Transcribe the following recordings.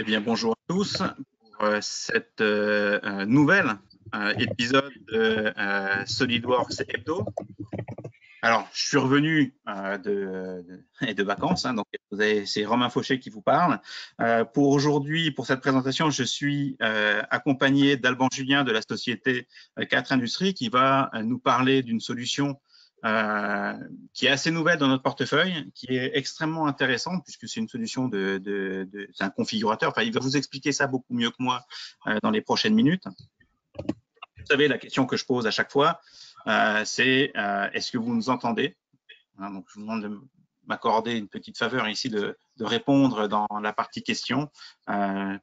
Eh bien, bonjour à tous pour cette nouvelle épisode de SolidWorks Hebdo. Alors, je suis revenu de vacances, hein, donc c'est Romain Fauché qui vous parle. Pour aujourd'hui, pour cette présentation, je suis accompagné d'Alban Julien de la société 4 Industries qui va nous parler d'une solution qui est assez nouvelle dans notre portefeuille, qui est extrêmement intéressante puisque c'est une solution c'est un configurateur. Enfin, il va vous expliquer ça beaucoup mieux que moi dans les prochaines minutes. Vous savez, la question que je pose à chaque fois, c'est est-ce que vous nous entendez? Donc, je vous demande de m'accorder une petite faveur ici de répondre dans la partie questions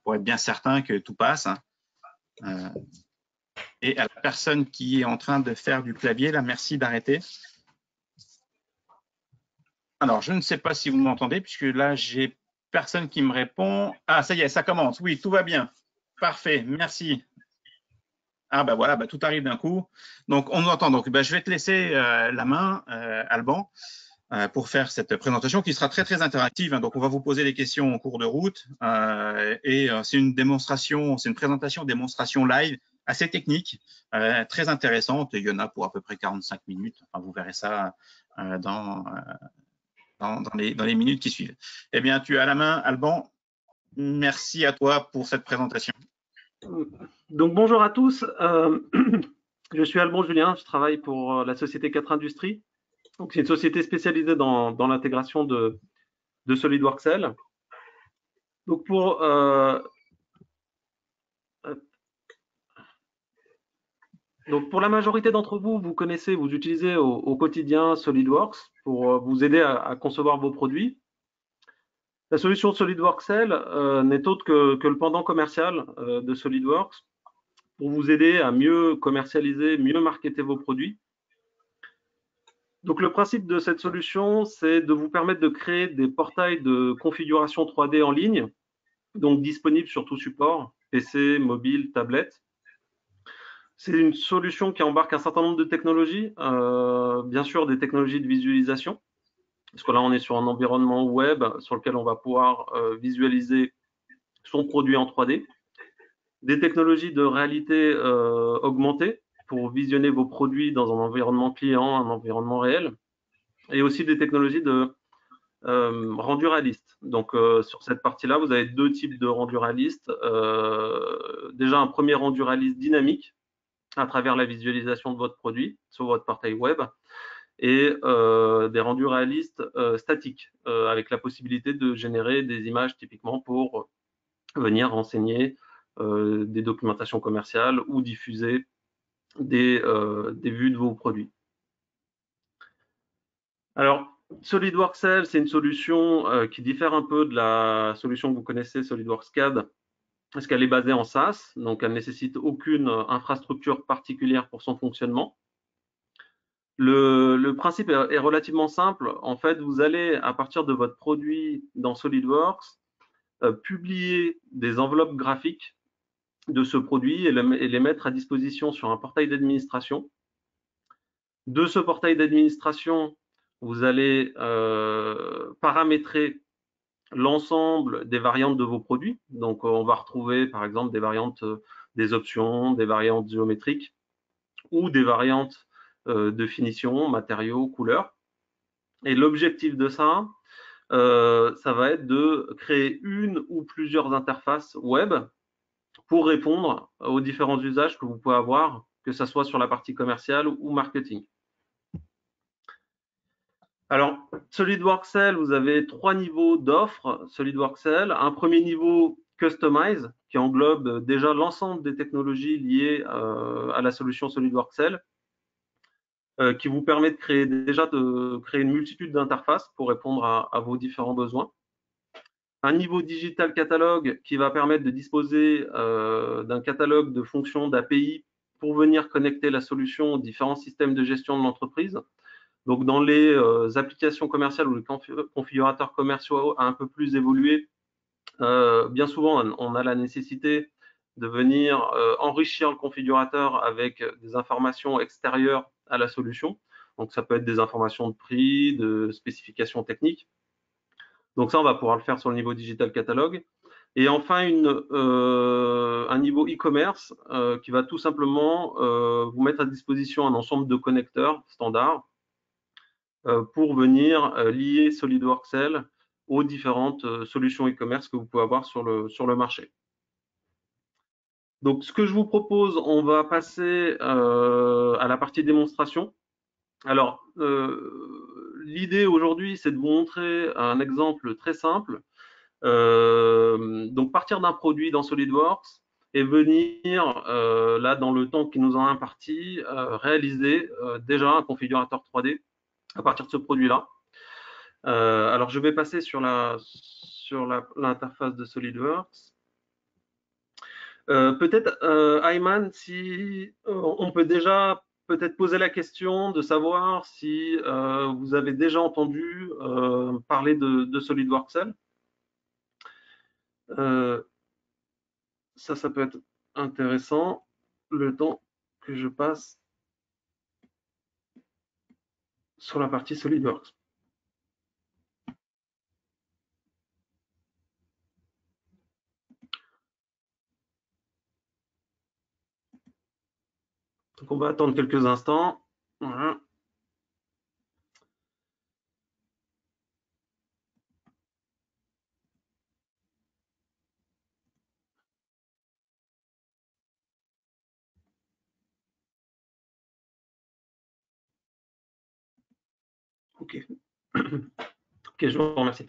pour être bien certain que tout passe. Et à la personne qui est en train de faire du clavier, là, merci d'arrêter. Alors, je ne sais pas si vous m'entendez, puisque là, j'ai personne qui me répond. Ah, ça y est, ça commence. Oui, tout va bien. Parfait, merci. Ah, bah voilà, bah, tout arrive d'un coup. Donc, on nous entend. Donc, bah, je vais te laisser la main, Alban, pour faire cette présentation qui sera très, très interactive. Hein. Donc, on va vous poser des questions en cours de route. C'est une démonstration, c'est une présentation, démonstration live assez technique, très intéressante. Et il y en a pour à peu près 45 minutes. Enfin, vous verrez ça dans les minutes qui suivent. Eh bien, tu as la main, Alban. Merci à toi pour cette présentation. Donc, bonjour à tous. Je suis Alban Julien, je travaille pour la société 4 Industries. Donc, c'est une société spécialisée dans l'intégration de SolidWorks L. Donc, pour la majorité d'entre vous, vous connaissez, vous utilisez au quotidien SolidWorks pour vous aider à concevoir vos produits. La solution SolidWorks L n'est autre que le pendant commercial de SolidWorks pour vous aider à mieux commercialiser, mieux marketer vos produits. Donc, le principe de cette solution, c'est de vous permettre de créer des portails de configuration 3D en ligne, donc disponibles sur tout support, PC, mobile, tablette. C'est une solution qui embarque un certain nombre de technologies, bien sûr des technologies de visualisation, parce que là, on est sur un environnement web sur lequel on va pouvoir visualiser son produit en 3D. Des technologies de réalité augmentée pour visionner vos produits dans un environnement client, un environnement réel. Et aussi des technologies de rendu réaliste. Donc, sur cette partie-là, vous avez deux types de rendu réaliste. Déjà, un premier rendu réaliste dynamique à travers la visualisation de votre produit sur votre portail web et des rendus réalistes statiques avec la possibilité de générer des images typiquement pour venir renseigner des documentations commerciales ou diffuser des vues de vos produits. Alors, SolidWorks L, c'est une solution qui diffère un peu de la solution que vous connaissez, SolidWorks CAD, parce qu'elle est basée en SaaS, donc elle ne nécessite aucune infrastructure particulière pour son fonctionnement. Le principe est relativement simple. En fait, vous allez, à partir de votre produit dans SolidWorks, publier des enveloppes graphiques de ce produit et les mettre à disposition sur un portail d'administration. De ce portail d'administration, vous allez paramétrer l'ensemble des variantes de vos produits. Donc, on va retrouver par exemple des variantes des options, des variantes géométriques ou des variantes de finition, matériaux, couleurs. Et l'objectif de ça, ça va être de créer une ou plusieurs interfaces web pour répondre aux différents usages que vous pouvez avoir, que ce soit sur la partie commerciale ou marketing. Alors, SolidWorks L, vous avez trois niveaux d'offres SolidWorks L. Un premier niveau Customize, qui englobe déjà l'ensemble des technologies liées à la solution SolidWorks L, qui vous permet de créer une multitude d'interfaces pour répondre à vos différents besoins. Un niveau Digital Catalog qui va permettre de disposer d'un catalogue de fonctions d'API pour venir connecter la solution aux différents systèmes de gestion de l'entreprise. Donc, dans les applications commerciales ou les configurateurs commerciaux un peu plus évolués, bien souvent, on a la nécessité de venir enrichir le configurateur avec des informations extérieures à la solution. Donc, ça peut être des informations de prix, de spécifications techniques. Donc, ça, on va pouvoir le faire sur le niveau Digital Catalog. Et enfin, un niveau e-commerce qui va tout simplement vous mettre à disposition un ensemble de connecteurs standards pour venir lier SolidWorks L aux différentes solutions e-commerce que vous pouvez avoir sur le marché. Donc, ce que je vous propose, on va passer à la partie démonstration. Alors, l'idée aujourd'hui, c'est de vous montrer un exemple très simple. Donc, partir d'un produit dans SolidWorks et venir, là, dans le temps qui nous en a imparti, réaliser déjà un configurateur 3D à partir de ce produit-là. Alors, je vais passer sur l'interface de SolidWorks. Peut-être, Ayman, si on peut déjà peut-être poser la question de savoir si vous avez déjà entendu parler de SolidWorks L. Ça peut être intéressant le temps que je passe sur la partie SolidWorks. Donc on va attendre quelques instants. Voilà. Ok. Ok, je vous remercie.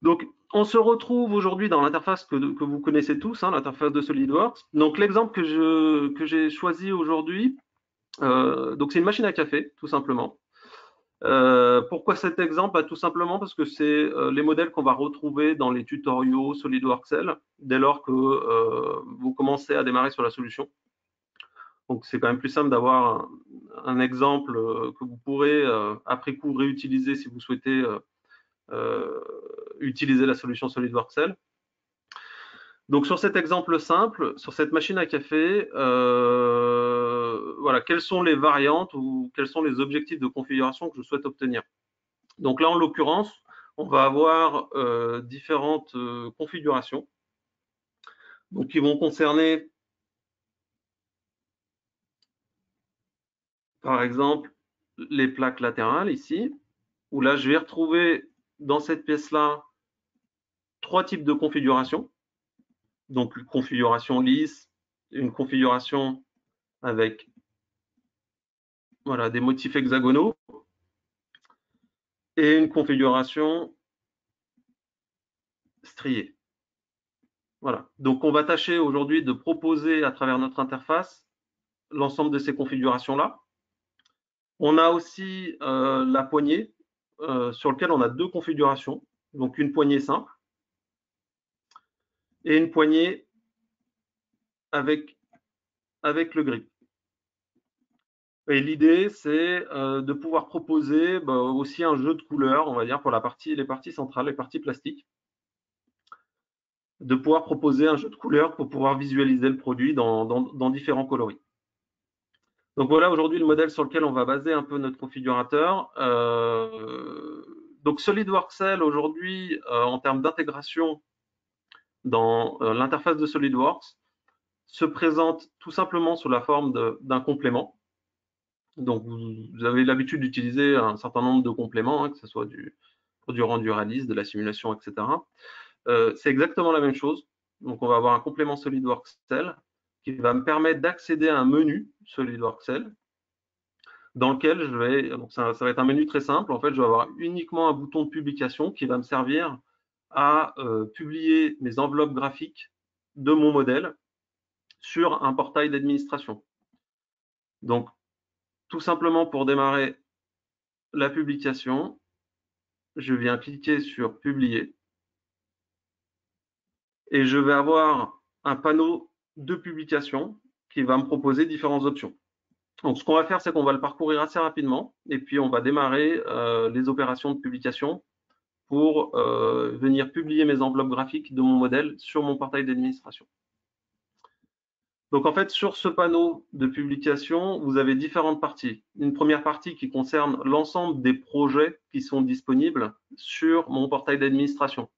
Donc, on se retrouve aujourd'hui dans l'interface que vous connaissez tous, hein, l'interface de SolidWorks. Donc, l'exemple que j'ai choisi aujourd'hui, donc c'est une machine à café, tout simplement. Pourquoi cet exemple? Tout simplement parce que c'est les modèles qu'on va retrouver dans les tutoriaux SolidWorks L dès lors que vous commencez à démarrer sur la solution. Donc, c'est quand même plus simple d'avoir un exemple que vous pourrez, après coup, réutiliser si vous souhaitez utiliser la solution SolidWorks L. Donc, sur cet exemple simple, sur cette machine à café, voilà, quelles sont les variantes ou quels sont les objectifs de configuration que je souhaite obtenir. Donc là, en l'occurrence, on va avoir différentes configurations donc, qui vont concerner, par exemple, les plaques latérales ici, où là, je vais retrouver dans cette pièce-là 3 types de configurations. Donc, une configuration lisse, une configuration avec voilà, des motifs hexagonaux et une configuration striée. Voilà. Donc, on va tâcher aujourd'hui de proposer à travers notre interface l'ensemble de ces configurations-là. On a aussi la poignée sur laquelle on a 2 configurations. Donc, une poignée simple et une poignée avec le grip. Et l'idée, c'est de pouvoir proposer aussi un jeu de couleurs, on va dire, pour les parties centrales, les parties plastiques. De pouvoir proposer un jeu de couleurs pour pouvoir visualiser le produit dans différents coloris. Donc voilà aujourd'hui le modèle sur lequel on va baser un peu notre configurateur. Donc SolidWorks L aujourd'hui, en termes d'intégration dans l'interface de SolidWorks, se présente tout simplement sous la forme d'un complément. Donc vous avez l'habitude d'utiliser un certain nombre de compléments, hein, que ce soit pour du rendu réaliste, de la simulation, etc. C'est exactement la même chose. Donc on va avoir un complément SolidWorks L qui va me permettre d'accéder à un menu SolidWorks L dans lequel donc ça va être un menu très simple. En fait, je vais avoir uniquement un bouton de publication qui va me servir à publier mes enveloppes graphiques de mon modèle sur un portail d'administration. Donc, tout simplement pour démarrer la publication, je viens cliquer sur publier et je vais avoir un panneau de publication qui va me proposer différentes options. Donc, ce qu'on va faire, c'est qu'on va le parcourir assez rapidement et puis on va démarrer les opérations de publication pour venir publier mes enveloppes graphiques de mon modèle sur mon portail d'administration. Donc, en fait, sur ce panneau de publication, vous avez différentes parties. Une première partie qui concerne l'ensemble des projets qui sont disponibles sur mon portail d'administration.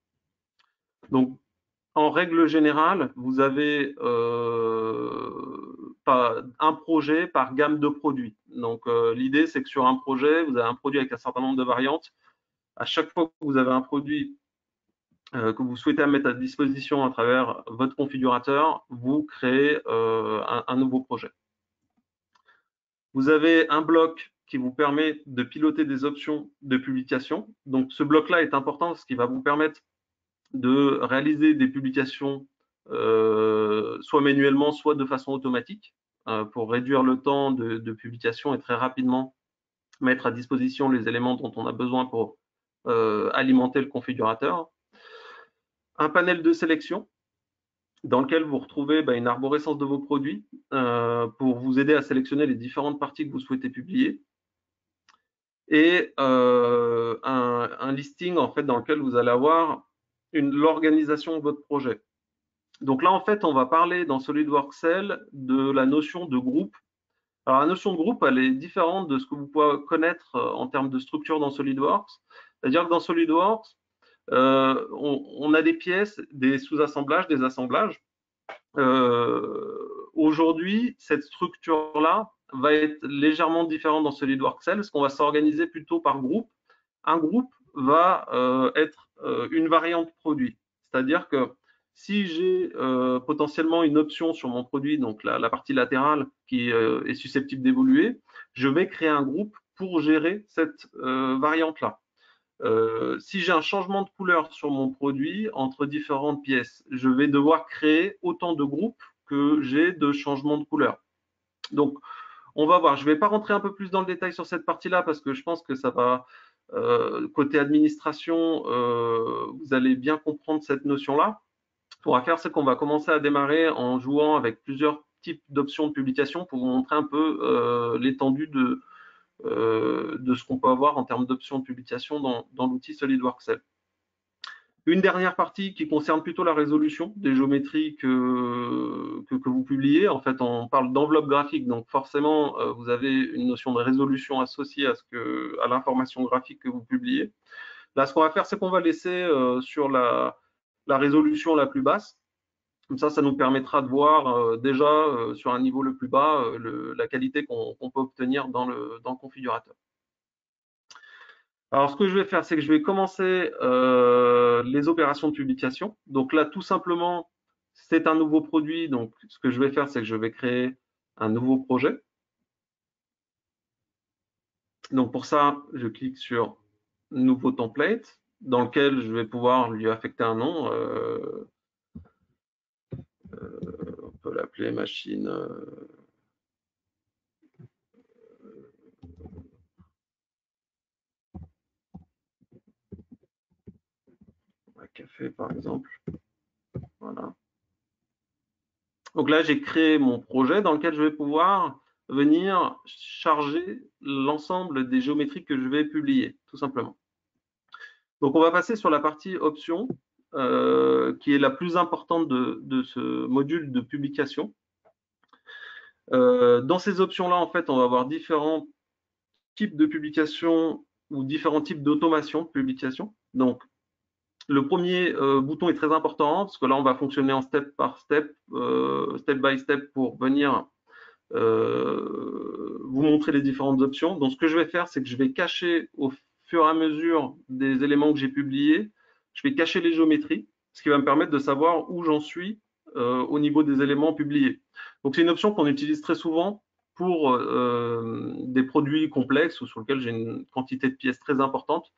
Donc, en règle générale, vous avez un projet par gamme de produits. Donc, l'idée, c'est que sur un projet, vous avez un produit avec un certain nombre de variantes. À chaque fois que vous avez un produit que vous souhaitez mettre à disposition à travers votre configurateur, vous créez un nouveau projet. Vous avez un bloc qui vous permet de piloter des options de publication. Donc, ce bloc-là est important parce qu'il va vous permettre de réaliser des publications soit manuellement, soit de façon automatique pour réduire le temps de publication et très rapidement mettre à disposition les éléments dont on a besoin pour alimenter le configurateur. Un panel de sélection dans lequel vous retrouvez une arborescence de vos produits pour vous aider à sélectionner les différentes parties que vous souhaitez publier. Et un listing en fait dans lequel vous allez avoir l'organisation de votre projet. Donc là, en fait, on va parler dans SolidWorks Cell de la notion de groupe. Alors, la notion de groupe, elle est différente de ce que vous pouvez connaître en termes de structure dans SolidWorks. C'est-à-dire que dans SolidWorks, on a des pièces, des sous-assemblages, des assemblages. Aujourd'hui, cette structure-là va être légèrement différente dans SolidWorks Cell, parce qu'on va s'organiser plutôt par groupe. Un groupe va être une variante produit. C'est-à-dire que si j'ai potentiellement une option sur mon produit, donc la partie latérale qui est susceptible d'évoluer, je vais créer un groupe pour gérer cette variante-là. Si j'ai un changement de couleur sur mon produit entre différentes pièces, je vais devoir créer autant de groupes que j'ai de changements de couleur. Donc, on va voir. Je ne vais pas rentrer un peu plus dans le détail sur cette partie-là parce que je pense que ça va, côté administration, vous allez bien comprendre cette notion-là. Ce qu'on va faire, c'est qu'on va commencer à démarrer en jouant avec plusieurs types d'options de publication pour vous montrer un peu l'étendue de ce qu'on peut avoir en termes d'options de publication dans l'outil SolidWorks Cell. Une dernière partie qui concerne plutôt la résolution des géométries que vous publiez. En fait, on parle d'enveloppe graphique, donc forcément, vous avez une notion de résolution associée à l'information graphique que vous publiez. Là, ce qu'on va faire, c'est qu'on va laisser sur la résolution la plus basse. Comme ça nous permettra de voir déjà sur un niveau le plus bas la qualité qu'on peut obtenir dans le configurateur. Alors, ce que je vais faire, c'est que je vais commencer les opérations de publication. Donc là, tout simplement, c'est un nouveau produit. Donc, ce que je vais faire, c'est que je vais créer un nouveau projet. Donc, pour ça, je clique sur Nouveau template, dans lequel je vais pouvoir lui affecter un nom. On peut l'appeler machine. Café, par exemple. Voilà. Donc là, j'ai créé mon projet dans lequel je vais pouvoir venir charger l'ensemble des géométries que je vais publier, tout simplement. Donc, on va passer sur la partie options, qui est la plus importante de ce module de publication. Dans ces options-là, en fait, on va avoir différents types de publication ou différents types d'automation de publication. Donc, le premier bouton est très important parce que là, on va fonctionner en step par step, step by step pour venir vous montrer les différentes options. Donc, ce que je vais faire, c'est que je vais cacher au fur et à mesure des éléments que j'ai publiés, je vais cacher les géométries, ce qui va me permettre de savoir où j'en suis au niveau des éléments publiés. Donc, c'est une option qu'on utilise très souvent pour des produits complexes ou sur lesquels j'ai une quantité de pièces très importante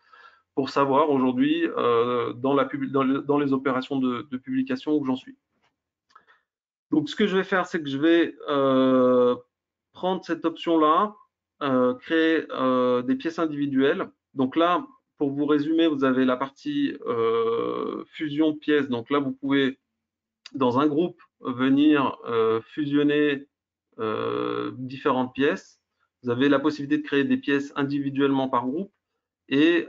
pour savoir aujourd'hui dans les opérations de publication où j'en suis. Donc, ce que je vais faire, c'est que je vais prendre cette option-là, créer des pièces individuelles. Donc là, pour vous résumer, vous avez la partie fusion de pièces. Donc là, vous pouvez, dans un groupe, venir fusionner différentes pièces. Vous avez la possibilité de créer des pièces individuellement par groupe et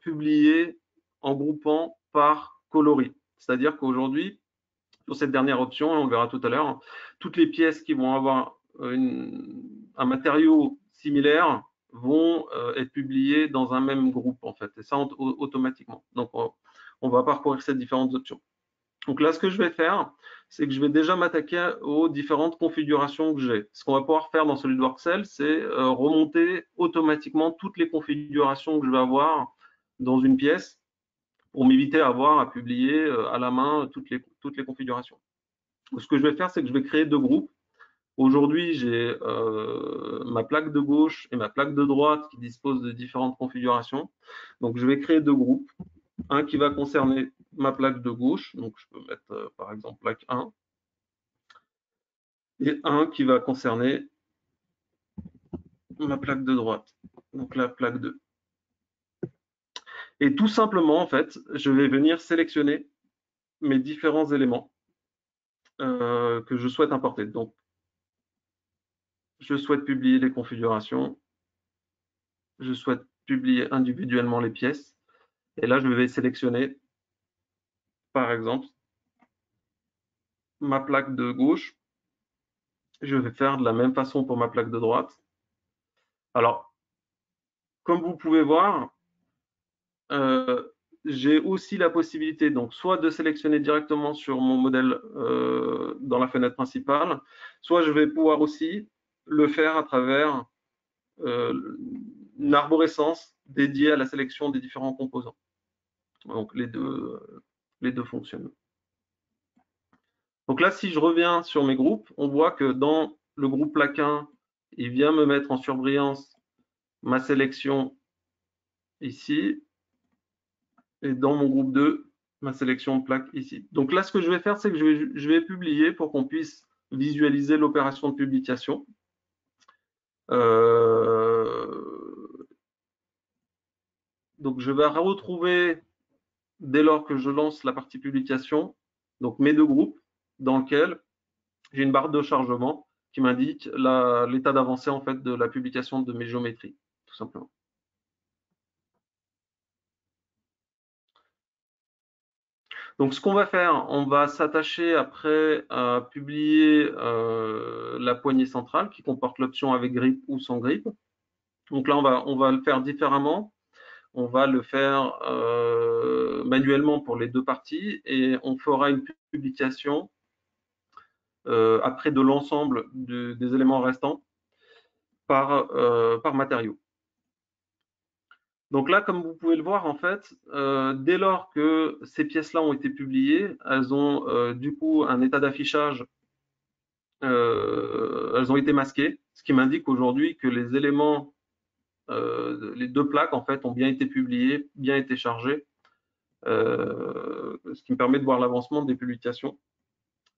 publier en groupant par coloris. C'est-à-dire qu'aujourd'hui, sur cette dernière option, on le verra tout à l'heure, toutes les pièces qui vont avoir un matériau similaire vont être publiées dans un même groupe, en fait, et ça automatiquement. Donc, on va parcourir ces différentes options. Donc là, ce que je vais faire, c'est que je vais déjà m'attaquer aux différentes configurations que j'ai. Ce qu'on va pouvoir faire dans SolidWorks Cell, c'est remonter automatiquement toutes les configurations que je vais avoir dans une pièce pour m'éviter à publier à la main toutes les configurations. Donc, ce que je vais faire, c'est que je vais créer deux groupes. Aujourd'hui, j'ai ma plaque de gauche et ma plaque de droite qui disposent de différentes configurations. Donc, je vais créer deux groupes. Un qui va concerner ma plaque de gauche, donc je peux mettre par exemple plaque 1, et un qui va concerner ma plaque de droite, donc la plaque 2. Et tout simplement, en fait, je vais venir sélectionner mes différents éléments que je souhaite importer. Donc, je souhaite publier les configurations, je souhaite publier individuellement les pièces, et là, je vais sélectionner, par exemple, ma plaque de gauche. Je vais faire de la même façon pour ma plaque de droite. Alors, comme vous pouvez voir, j'ai aussi la possibilité, donc, soit de sélectionner directement sur mon modèle dans la fenêtre principale, soit je vais pouvoir aussi le faire à travers une arborescence dédiée à la sélection des différents composants. Donc, les deux fonctionnent. Donc là, si je reviens sur mes groupes, on voit que dans le groupe plaque 1, il vient me mettre en surbrillance ma sélection ici, et dans mon groupe 2, ma sélection de plaques ici. Donc là, ce que je vais faire, c'est que je vais publier pour qu'on puisse visualiser l'opération de publication. Donc je vais retrouver, dès lors que je lance la partie publication, donc mes deux groupes dans lesquels j'ai une barre de chargement qui m'indique l'état d'avancée en fait de la publication de mes géométries, tout simplement. Donc, ce qu'on va faire, on va s'attacher après à publier la poignée centrale qui comporte l'option avec grip ou sans grip. Donc là, on va le faire différemment. On va le faire manuellement pour les deux parties et on fera une publication après de l'ensemble des éléments restants par matériau. Donc là, comme vous pouvez le voir, en fait, dès lors que ces pièces-là ont été publiées, elles ont du coup un état d'affichage, elles ont été masquées, ce qui m'indique aujourd'hui que les éléments, les deux plaques, en fait, ont bien été publiées, bien été chargées, ce qui me permet de voir l'avancement des publications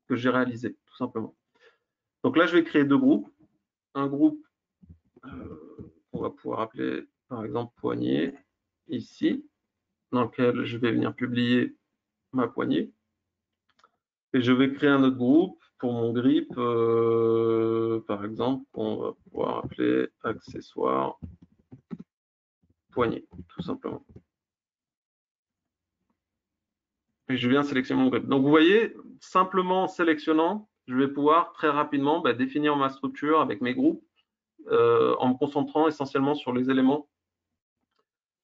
que j'ai réalisées, tout simplement. Donc là, je vais créer deux groupes. Un groupe qu'on va pouvoir appeler, par exemple, poignée, ici, dans lequel je vais venir publier ma poignée. Et je vais créer un autre groupe pour mon grip, par exemple, qu'on va pouvoir appeler accessoire poignée, tout simplement. Et je viens sélectionner mon grip. Donc vous voyez, simplement en sélectionnant, je vais pouvoir très rapidement définir ma structure avec mes groupes en me concentrant essentiellement sur les éléments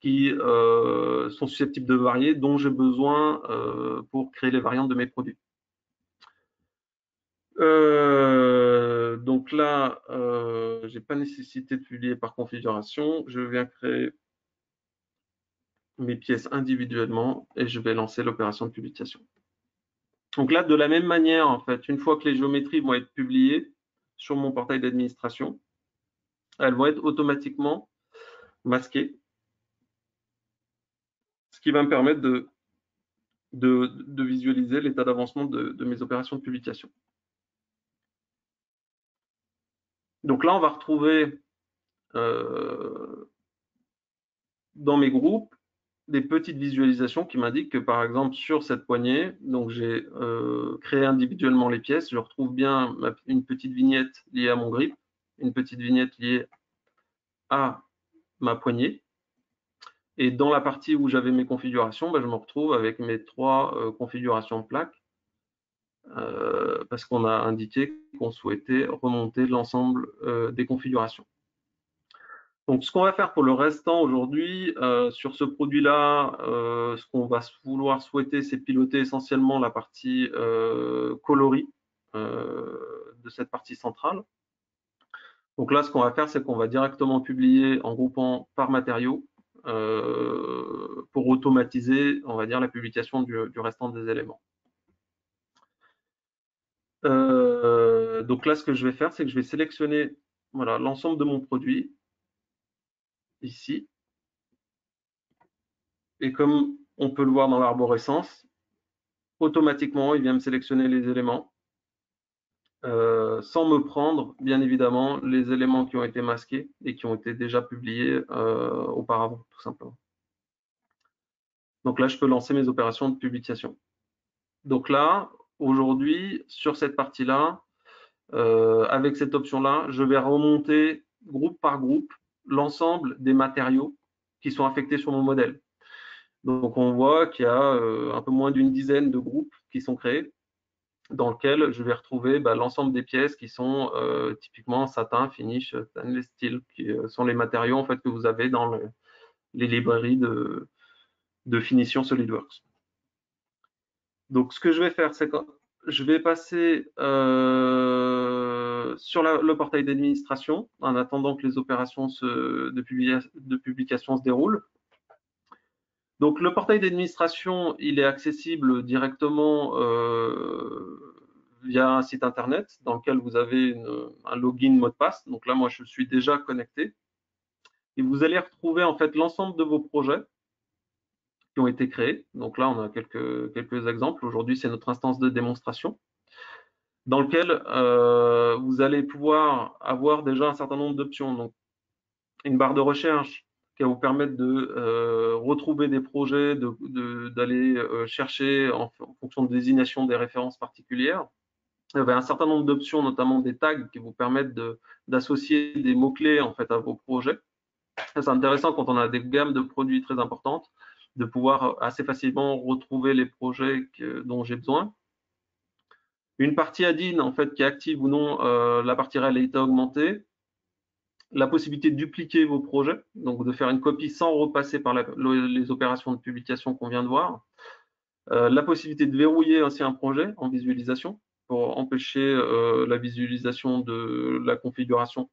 qui sont susceptibles de varier, dont j'ai besoin pour créer les variantes de mes produits. Donc là, j'ai pas nécessité de publier par configuration. Je viens créer mes pièces individuellement et je vais lancer l'opération de publication. Donc là, de la même manière, en fait, une fois que les géométries vont être publiées sur mon portail d'administration, elles vont être automatiquement masquées, ce qui va me permettre de visualiser l'état d'avancement de mes opérations de publication. Donc là, on va retrouver dans mes groupes des petites visualisations qui m'indiquent que, par exemple, sur cette poignée, donc j'ai créé individuellement les pièces, je retrouve bien une petite vignette liée à mon grip, une petite vignette liée à ma poignée. Et dans la partie où j'avais mes configurations, je me retrouve avec mes trois configurations de plaques parce qu'on a indiqué qu'on souhaitait remonter l'ensemble des configurations. Donc, ce qu'on va faire pour le restant aujourd'hui, sur ce produit-là, ce qu'on va vouloir souhaiter, c'est piloter essentiellement la partie coloris de cette partie centrale. Donc là, ce qu'on va faire, c'est qu'on va directement publier en groupant par matériau pour automatiser, on va dire, la publication du restant des éléments. Donc là, ce que je vais faire, c'est que je vais sélectionner voilà, l'ensemble de mon produit ici. Et comme on peut le voir dans l'arborescence, automatiquement, il vient me sélectionner les éléments sans me prendre, bien évidemment, les éléments qui ont été masqués et qui ont été déjà publiés auparavant, tout simplement. Donc là, je peux lancer mes opérations de publication. Donc là, aujourd'hui, sur cette partie-là, avec cette option-là, je vais remonter groupe par groupe l'ensemble des matériaux qui sont affectés sur mon modèle. Donc on voit qu'il y a un peu moins d'une dizaine de groupes qui sont créés, dans lequel je vais retrouver l'ensemble des pièces qui sont typiquement satin, finish, stainless steel, qui sont les matériaux en fait que vous avez dans les librairies de finition SolidWorks. Donc ce que je vais faire, c'est que je vais passer sur le portail d'administration en attendant que les opérations de publication se déroulent. Donc le portail d'administration, il est accessible directement via un site internet dans lequel vous avez un login mot de passe. Donc là, moi, je suis déjà connecté. Et vous allez retrouver en fait l'ensemble de vos projets qui ont été créés. Donc là, on a quelques exemples. Aujourd'hui, c'est notre instance de démonstration dans lequel vous allez pouvoir avoir déjà un certain nombre d'options. Donc, une barre de recherche qui va vous permettre de retrouver des projets, d'aller chercher en fonction de désignation des références particulières. Il y avait un certain nombre d'options, notamment des tags qui vous permettent d'associer des mots-clés en fait à vos projets. C'est intéressant quand on a des gammes de produits très importantes, de pouvoir assez facilement retrouver les projets dont j'ai besoin. Une partie add-in en fait qui active ou non la partie réalité augmentée, la possibilité de dupliquer vos projets, donc de faire une copie sans repasser par les opérations de publication qu'on vient de voir, la possibilité de verrouiller aussi un projet en visualisation pour empêcher la visualisation de la configuration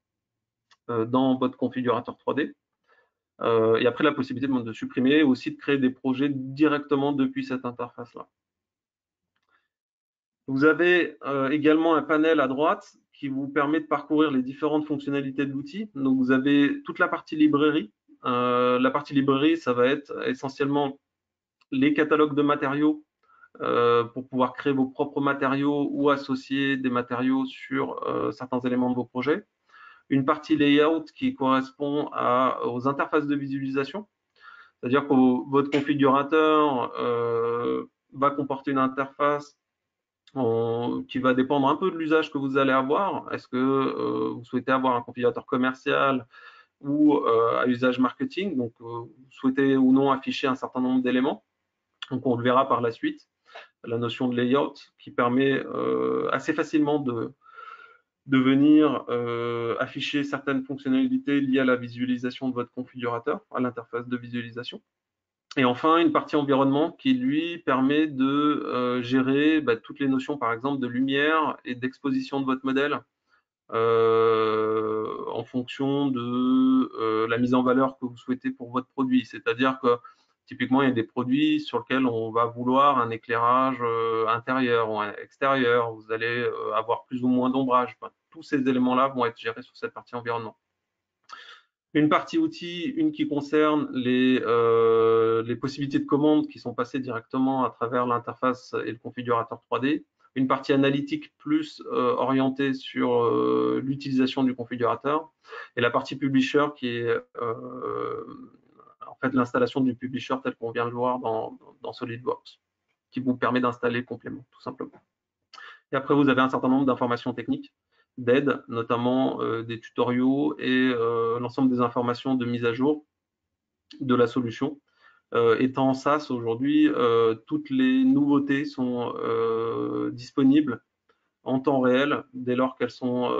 dans votre configurateur 3D. Et après, la possibilité de supprimer, aussi de créer des projets directement depuis cette interface-là. Vous avez également un panel à droite qui vous permet de parcourir les différentes fonctionnalités de l'outil. Donc, vous avez toute la partie librairie. La partie librairie, ça va être essentiellement les catalogues de matériaux pour pouvoir créer vos propres matériaux ou associer des matériaux sur certains éléments de vos projets. Une partie layout qui correspond aux interfaces de visualisation. C'est-à-dire que votre configurateur va comporter une interface qui va dépendre un peu de l'usage que vous allez avoir. Est-ce que vous souhaitez avoir un configurateur commercial ou à usage marketing? Donc, vous souhaitez ou non afficher un certain nombre d'éléments. Donc, on le verra par la suite. La notion de layout qui permet assez facilement de venir afficher certaines fonctionnalités liées à la visualisation de votre configurateur, à l'interface de visualisation. Et enfin, une partie environnement qui, lui, permet de gérer toutes les notions, par exemple, de lumière et d'exposition de votre modèle en fonction de la mise en valeur que vous souhaitez pour votre produit. C'est-à-dire que, typiquement, il y a des produits sur lesquels on va vouloir un éclairage intérieur ou extérieur. Vous allez avoir plus ou moins d'ombrage. Enfin, tous ces éléments-là vont être gérés sur cette partie environnement. Une partie outils, une qui concerne les possibilités de commande qui sont passées directement à travers l'interface et le configurateur 3D. Une partie analytique plus orientée sur l'utilisation du configurateur. Et la partie publisher qui est en fait l'installation du publisher tel qu'on vient de le voir dans SolidWorks, qui vous permet d'installer le complément, tout simplement. Et après, vous avez un certain nombre d'informations techniques d'aide, notamment des tutoriaux et l'ensemble des informations de mise à jour de la solution. Étant SaaS aujourd'hui, toutes les nouveautés sont disponibles en temps réel dès lors qu'elles sont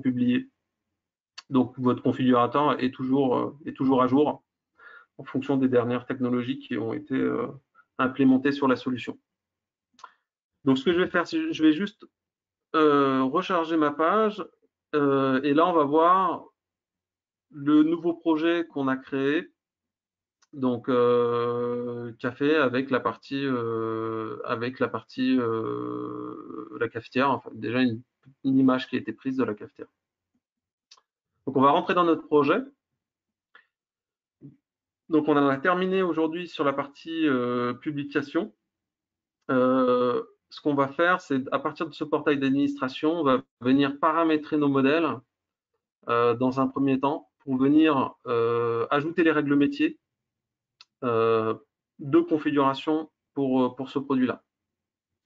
publiées. Donc, votre configurateur est toujours à jour en fonction des dernières technologies qui ont été implémentées sur la solution. Donc, ce que je vais faire, c'est je vais juste recharger ma page et là, on va voir le nouveau projet qu'on a créé, donc café avec la partie la cafetière, enfin, déjà une image qui a été prise de la cafetière. Donc on va rentrer dans notre projet. Donc on en a terminé aujourd'hui sur la partie publication. Ce qu'on va faire, c'est à partir de ce portail d'administration, on va venir paramétrer nos modèles dans un premier temps pour venir ajouter les règles métiers de configuration pour ce produit-là.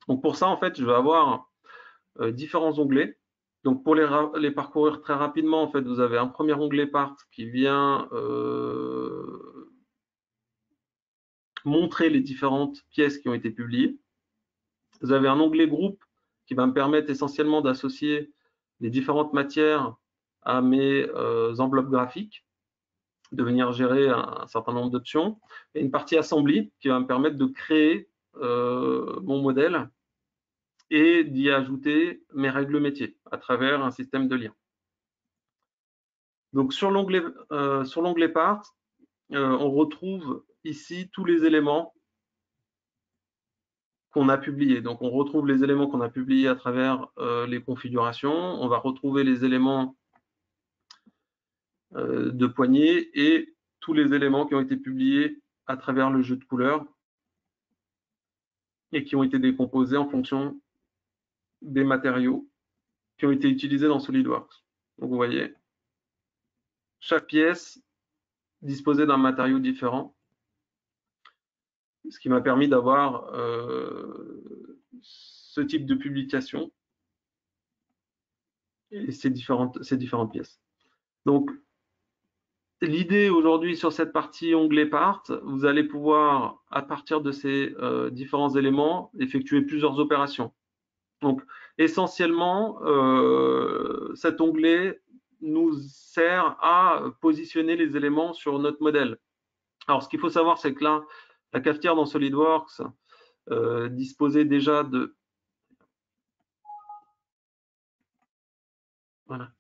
Donc pour ça, en fait, je vais avoir différents onglets. Donc pour les parcourir très rapidement, en fait, vous avez un premier onglet Part qui vient montrer les différentes pièces qui ont été publiées. Vous avez un onglet Groupe qui va me permettre essentiellement d'associer les différentes matières à mes enveloppes graphiques, de venir gérer un certain nombre d'options, et une partie Assembly qui va me permettre de créer mon modèle et d'y ajouter mes règles métiers à travers un système de liens. Donc sur l'onglet Part, on retrouve ici tous les éléments qu'on a publiés. Donc on retrouve les éléments qu'on a publiés à travers les configurations. On va retrouver les éléments de poignée et tous les éléments qui ont été publiés à travers le jeu de couleurs et qui ont été décomposés en fonction des matériaux qui ont été utilisés dans SolidWorks. Donc vous voyez, chaque pièce disposait d'un matériau différent, ce qui m'a permis d'avoir ce type de publication et ces différentes pièces. Donc, l'idée aujourd'hui sur cette partie onglet Part, vous allez pouvoir, à partir de ces différents éléments, effectuer plusieurs opérations. Donc, essentiellement, cet onglet nous sert à positionner les éléments sur notre modèle. Alors, ce qu'il faut savoir, c'est que là, la cafetière dans SolidWorks disposait déjà de... Voilà.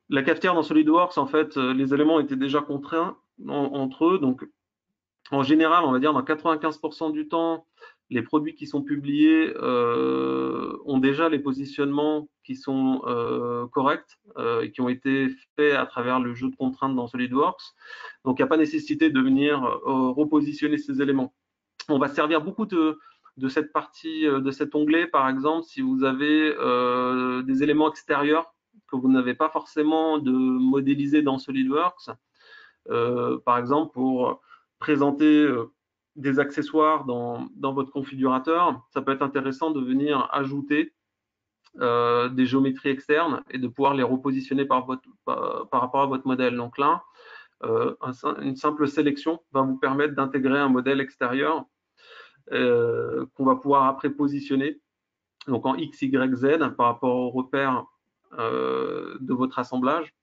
La cafetière dans SolidWorks, en fait, les éléments étaient déjà contraints entre eux. Donc, en général, on va dire dans 95% du temps, les produits qui sont publiés ont déjà les positionnements qui sont corrects et qui ont été faits à travers le jeu de contraintes dans SolidWorks. Donc, il n'y a pas nécessité de venir repositionner ces éléments. On va servir beaucoup de cette partie, de cet onglet, par exemple, si vous avez des éléments extérieurs que vous n'avez pas forcément de modéliser dans SolidWorks, par exemple pour présenter des accessoires dans votre configurateur, ça peut être intéressant de venir ajouter des géométries externes et de pouvoir les repositionner par rapport à votre modèle. Donc là, une simple sélection va vous permettre d'intégrer un modèle extérieur qu'on va pouvoir après positionner donc en X, Y, Z par rapport aux repères de votre assemblage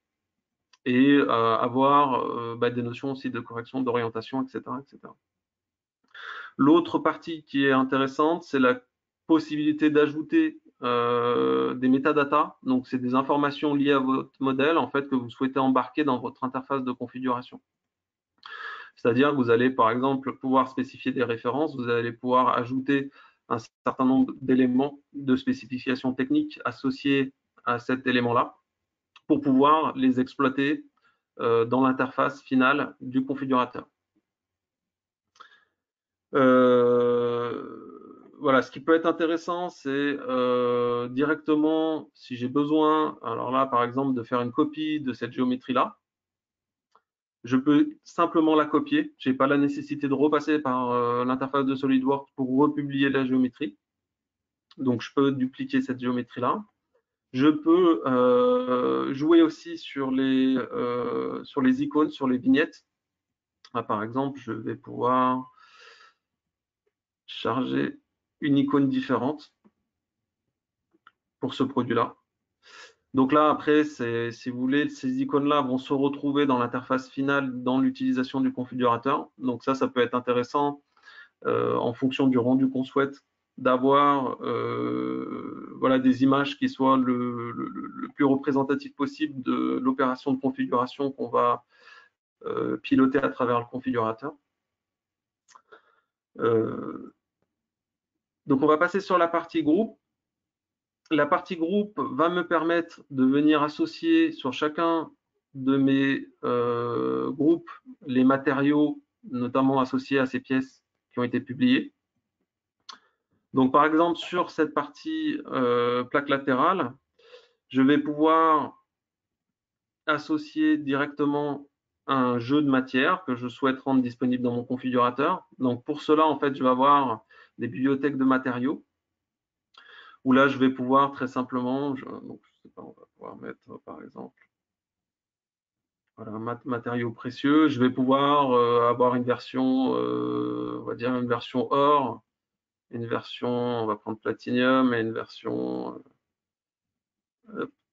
et avoir des notions aussi de correction, d'orientation, etc., etc. L'autre partie qui est intéressante, c'est la possibilité d'ajouter des métadatas. Donc, c'est des informations liées à votre modèle en fait que vous souhaitez embarquer dans votre interface de configuration. C'est-à-dire que vous allez, par exemple, pouvoir spécifier des références, vous allez pouvoir ajouter un certain nombre d'éléments de spécification technique associés à cet élément-là pour pouvoir les exploiter dans l'interface finale du configurateur. Voilà, ce qui peut être intéressant, c'est directement, si j'ai besoin, alors là, par exemple, de faire une copie de cette géométrie-là, je peux simplement la copier. Je n'ai pas la nécessité de repasser par l'interface de SolidWorks pour republier la géométrie. Donc, je peux dupliquer cette géométrie-là. Je peux jouer aussi sur les icônes, sur les vignettes. Là, par exemple, je vais pouvoir charger une icône différente pour ce produit-là. Donc là, après, si vous voulez, ces icônes-là vont se retrouver dans l'interface finale dans l'utilisation du configurateur. Donc ça peut être intéressant en fonction du rendu qu'on souhaite d'avoir voilà, des images qui soient le plus représentatif possible de l'opération de configuration qu'on va piloter à travers le configurateur. Donc on va passer sur la partie groupe. La partie groupe va me permettre de venir associer sur chacun de mes groupes les matériaux, notamment associés à ces pièces qui ont été publiées. Donc par exemple, sur cette partie plaque latérale, je vais pouvoir associer directement un jeu de matière que je souhaite rendre disponible dans mon configurateur. Donc pour cela, en fait, je vais avoir des bibliothèques de matériaux où là, je vais pouvoir très simplement, donc, je sais pas, on va pouvoir mettre par exemple voilà, matériaux précieux. Je vais pouvoir avoir une version, on va dire une version or, une version, on va prendre platinium et une version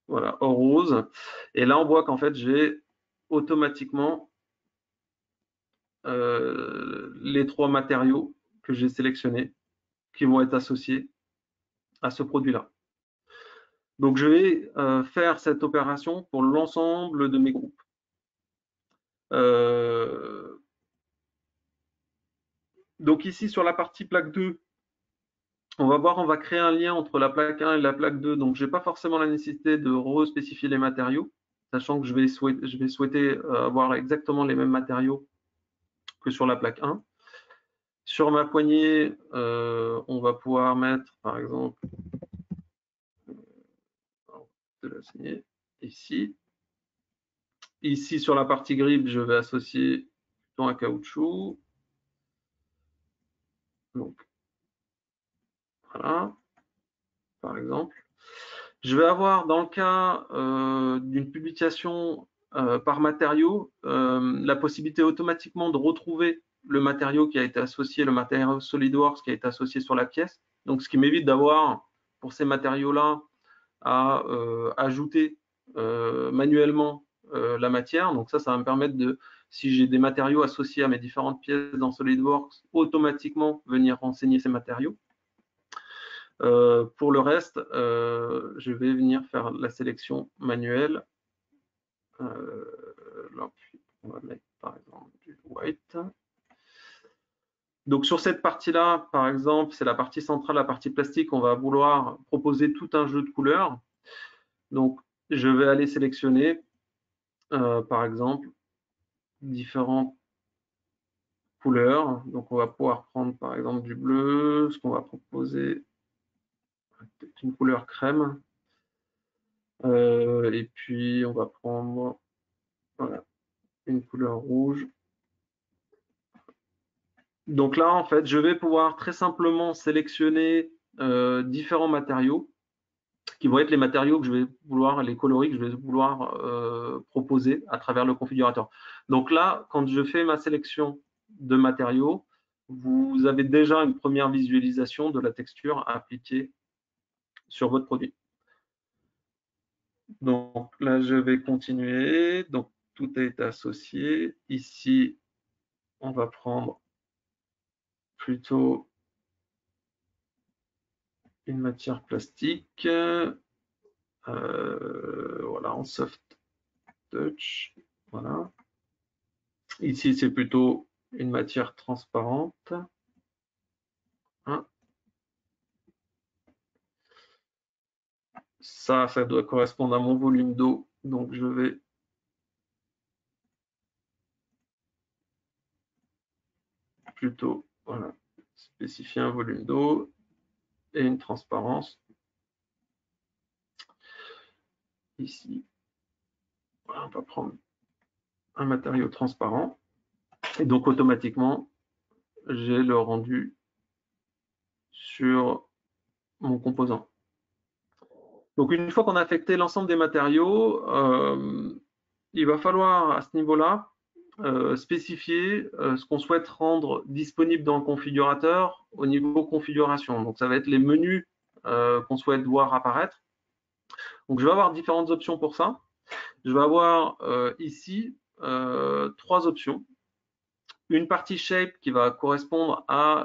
voilà, or rose. Et là, on voit qu'en fait, j'ai automatiquement les 3 matériaux que j'ai sélectionnés qui vont être associés à ce produit-là. Donc, je vais faire cette opération pour l'ensemble de mes groupes. Donc ici, sur la partie plaque 2, on va voir, on va créer un lien entre la plaque 1 et la plaque 2. Donc, je n'ai pas forcément la nécessité de respécifier les matériaux, sachant que je vais souhaiter avoir exactement les mêmes matériaux que sur la plaque 1. Sur ma poignée, on va pouvoir mettre, par exemple, de l'assigner ici. Ici, sur la partie grip, je vais associer un caoutchouc. Donc, voilà, par exemple. Je vais avoir, dans le cas d'une publication par matériau, la possibilité automatiquement de retrouver le matériau qui a été associé, le matériau SolidWorks qui a été associé sur la pièce. Donc, ce qui m'évite d'avoir, pour ces matériaux-là, à ajouter manuellement la matière. Donc ça va me permettre de, si j'ai des matériaux associés à mes différentes pièces dans SolidWorks, automatiquement venir renseigner ces matériaux. Pour le reste, je vais venir faire la sélection manuelle. Là, on va mettre par exemple du white. Donc sur cette partie-là, par exemple, c'est la partie centrale, la partie plastique, on va vouloir proposer tout un jeu de couleurs. Donc je vais aller sélectionner, par exemple, différentes couleurs. Donc on va pouvoir prendre par exemple du bleu, ce qu'on va proposer, peut-être une couleur crème. Et puis on va prendre voilà, une couleur rouge. Donc là, en fait, je vais pouvoir très simplement sélectionner différents matériaux qui vont être les matériaux que je vais vouloir, les coloris que je vais vouloir proposer à travers le configurateur. Donc là, quand je fais ma sélection de matériaux, vous avez déjà une première visualisation de la texture appliquée sur votre produit. Donc là, je vais continuer. Donc tout a été associé. Ici, on va prendre plutôt une matière plastique. Voilà, en soft touch. Voilà. Ici, c'est plutôt une matière transparente. Hein. Ça doit correspondre à mon volume d'eau. Donc, je vais plutôt voilà, spécifier un volume d'eau et une transparence. Ici, voilà, on va prendre un matériau transparent. Et donc, automatiquement, j'ai le rendu sur mon composant. Donc, une fois qu'on a affecté l'ensemble des matériaux, il va falloir à ce niveau-là spécifier ce qu'on souhaite rendre disponible dans le configurateur au niveau configuration. Donc, ça va être les menus qu'on souhaite voir apparaître. Donc, je vais avoir différentes options pour ça. Je vais avoir ici 3 options. Une partie shape qui va correspondre à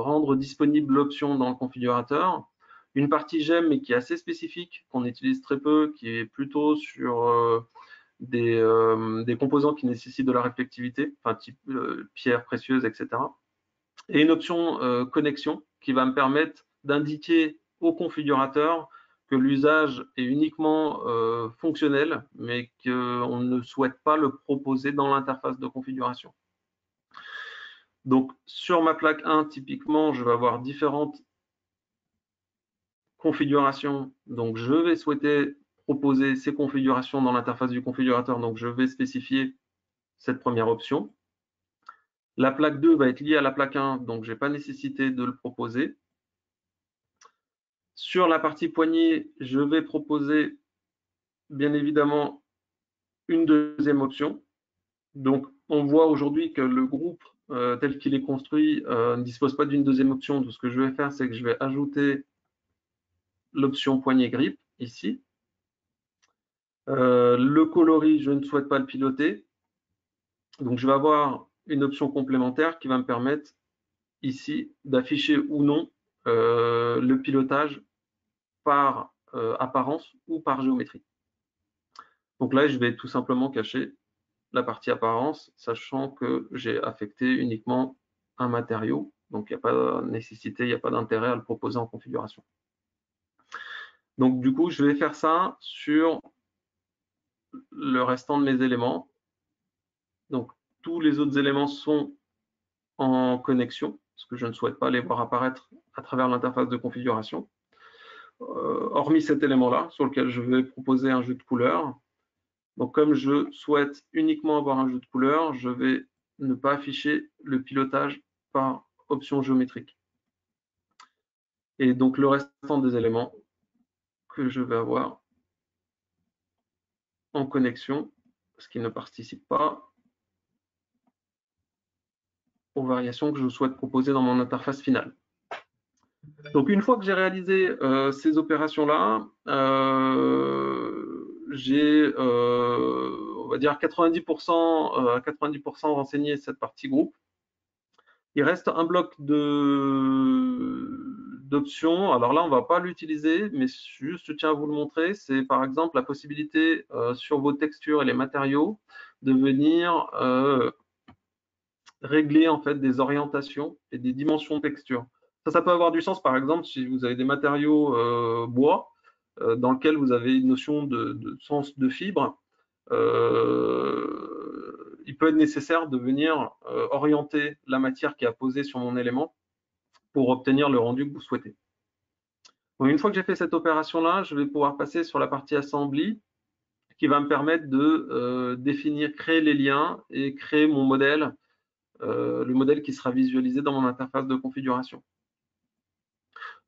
rendre disponible l'option dans le configurateur. Une partie gem, mais qui est assez spécifique, qu'on utilise très peu, qui est plutôt sur des composants qui nécessitent de la réflectivité, enfin type pierres précieuses, etc. Et une option connexion qui va me permettre d'indiquer au configurateur que l'usage est uniquement fonctionnel, mais qu'on ne souhaite pas le proposer dans l'interface de configuration. Donc, sur ma plaque 1, typiquement, je vais avoir différentes configurations. Donc, je vais souhaiter proposer ces configurations dans l'interface du configurateur. Donc, je vais spécifier cette première option. La plaque 2 va être liée à la plaque 1, donc je n'ai pas nécessité de le proposer. Sur la partie poignée, je vais proposer bien évidemment une deuxième option. Donc, on voit aujourd'hui que le groupe tel qu'il est construit ne dispose pas d'une deuxième option. Donc, ce que je vais faire, c'est que je vais ajouter l'option poignée grip ici. Le coloris, je ne souhaite pas le piloter. Donc, je vais avoir une option complémentaire qui va me permettre ici d'afficher ou non le pilotage par apparence ou par géométrie. Donc là, je vais tout simplement cacher la partie apparence, sachant que j'ai affecté uniquement un matériau. Donc, il n'y a pas de nécessité, il n'y a pas d'intérêt à le proposer en configuration. Donc, du coup, je vais faire ça sur le restant de mes éléments. Donc, tous les autres éléments sont en connexion, parce que je ne souhaite pas les voir apparaître à travers l'interface de configuration. Hormis cet élément-là, sur lequel je vais proposer un jeu de couleurs. Donc, comme je souhaite uniquement avoir un jeu de couleurs, je vais ne pas afficher le pilotage par option géométrique. Et donc, le restant des éléments que je vais avoir en connexion, parce qu'ils ne participent pas aux variations que je souhaite proposer dans mon interface finale. Donc, une fois que j'ai réalisé ces opérations-là, j'ai, on va dire, 90% renseigné cette partie groupe. Il reste un bloc d'options. Alors là, on ne va pas l'utiliser, mais juste je tiens à vous le montrer. C'est par exemple la possibilité sur vos textures et les matériaux de venir régler en fait des orientations et des dimensions de texture. Ça peut avoir du sens, par exemple, si vous avez des matériaux bois dans lequel vous avez une notion de sens de fibre. Il peut être nécessaire de venir orienter la matière qui est apposée sur mon élément pour obtenir le rendu que vous souhaitez. Donc, une fois que j'ai fait cette opération-là, je vais pouvoir passer sur la partie assembly qui va me permettre de définir, créer les liens et créer mon modèle, le modèle qui sera visualisé dans mon interface de configuration.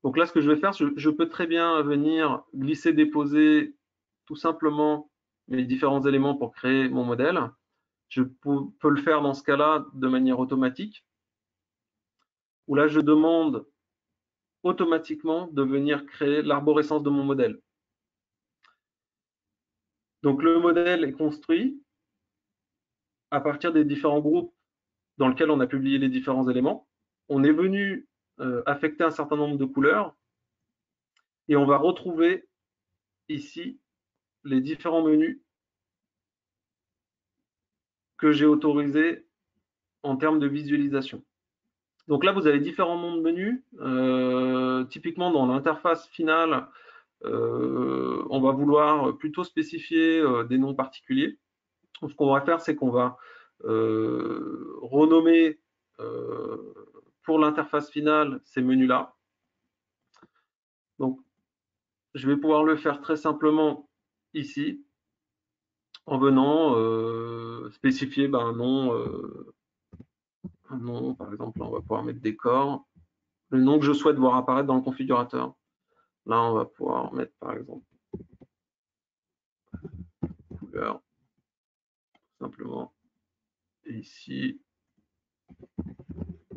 Donc là, ce que je vais faire, je peux très bien venir glisser, déposer tout simplement mes différents éléments pour créer mon modèle. Je peux le faire dans ce cas-là de manière automatique, où là, je demande automatiquement de venir créer l'arborescence de mon modèle. Donc, le modèle est construit à partir des différents groupes dans lesquels on a publié les différents éléments. On est venu affecter un certain nombre de couleurs et on va retrouver ici les différents menus que j'ai autorisés en termes de visualisation. Donc là, vous avez différents noms de menus. Typiquement, dans l'interface finale, on va vouloir plutôt spécifier des noms particuliers. Donc, ce qu'on va faire, c'est qu'on va renommer pour l'interface finale ces menus-là. Donc, je vais pouvoir le faire très simplement ici, en venant spécifier un nom, par exemple, là, on va pouvoir mettre décor, le nom que je souhaite voir apparaître dans le configurateur. Là, on va pouvoir mettre, par exemple, couleur, tout simplement. Et ici,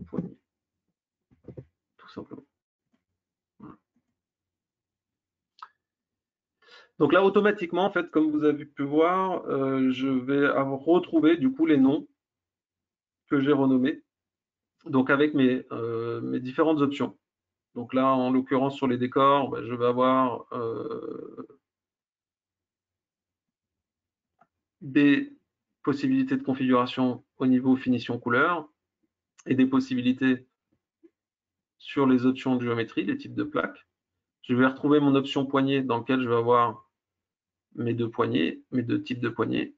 poignée, tout simplement. Voilà. Donc là, automatiquement, en fait, comme vous avez pu voir, je vais retrouver du coup les noms que j'ai renommés, donc avec mes différentes options. Donc là, en l'occurrence, sur les décors, je vais avoir des possibilités de configuration au niveau finition couleur et des possibilités sur les options de géométrie, les types de plaques. Je vais retrouver mon option poignée dans laquelle je vais avoir mes deux poignées, mes deux types de poignées.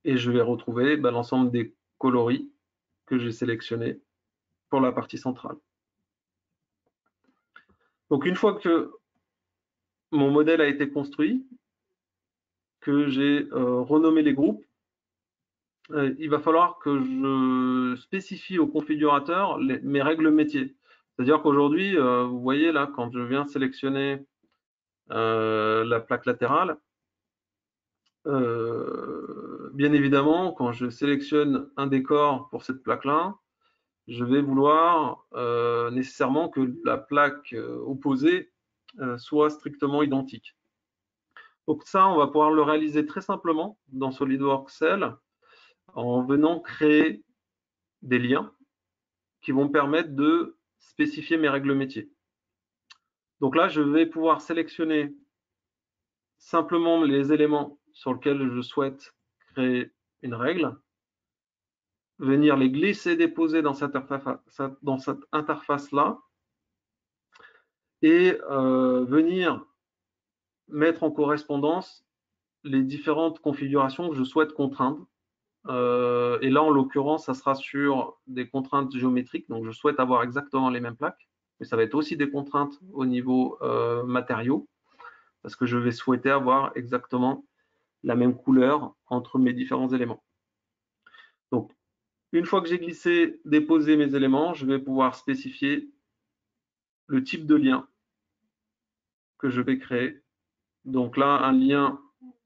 Et je vais retrouver l'ensemble des coloris que j'ai sélectionnés pour la partie centrale. Donc une fois que mon modèle a été construit, que j'ai renommé les groupes, il va falloir que je spécifie au configurateur mes règles métiers. C'est-à-dire qu'aujourd'hui, vous voyez là, quand je viens sélectionner la plaque latérale, bien évidemment, quand je sélectionne un décor pour cette plaque-là, je vais vouloir nécessairement que la plaque opposée soit strictement identique. Donc ça, on va pouvoir le réaliser très simplement dans SolidWorks Cell en venant créer des liens qui vont permettre de spécifier mes règles métiers. Donc là, je vais pouvoir sélectionner simplement les éléments sur lesquels je souhaite créer une règle, venir les glisser, déposer dans cette interface-là et venir mettre en correspondance les différentes configurations que je souhaite contraindre. Et là, en l'occurrence, ça sera sur des contraintes géométriques. Donc, je souhaite avoir exactement les mêmes plaques, mais ça va être aussi des contraintes au niveau matériaux, parce que je vais souhaiter avoir exactement la même couleur entre mes différents éléments. Donc, une fois que j'ai glissé, déposé mes éléments, je vais pouvoir spécifier le type de lien que je vais créer. Donc là, un lien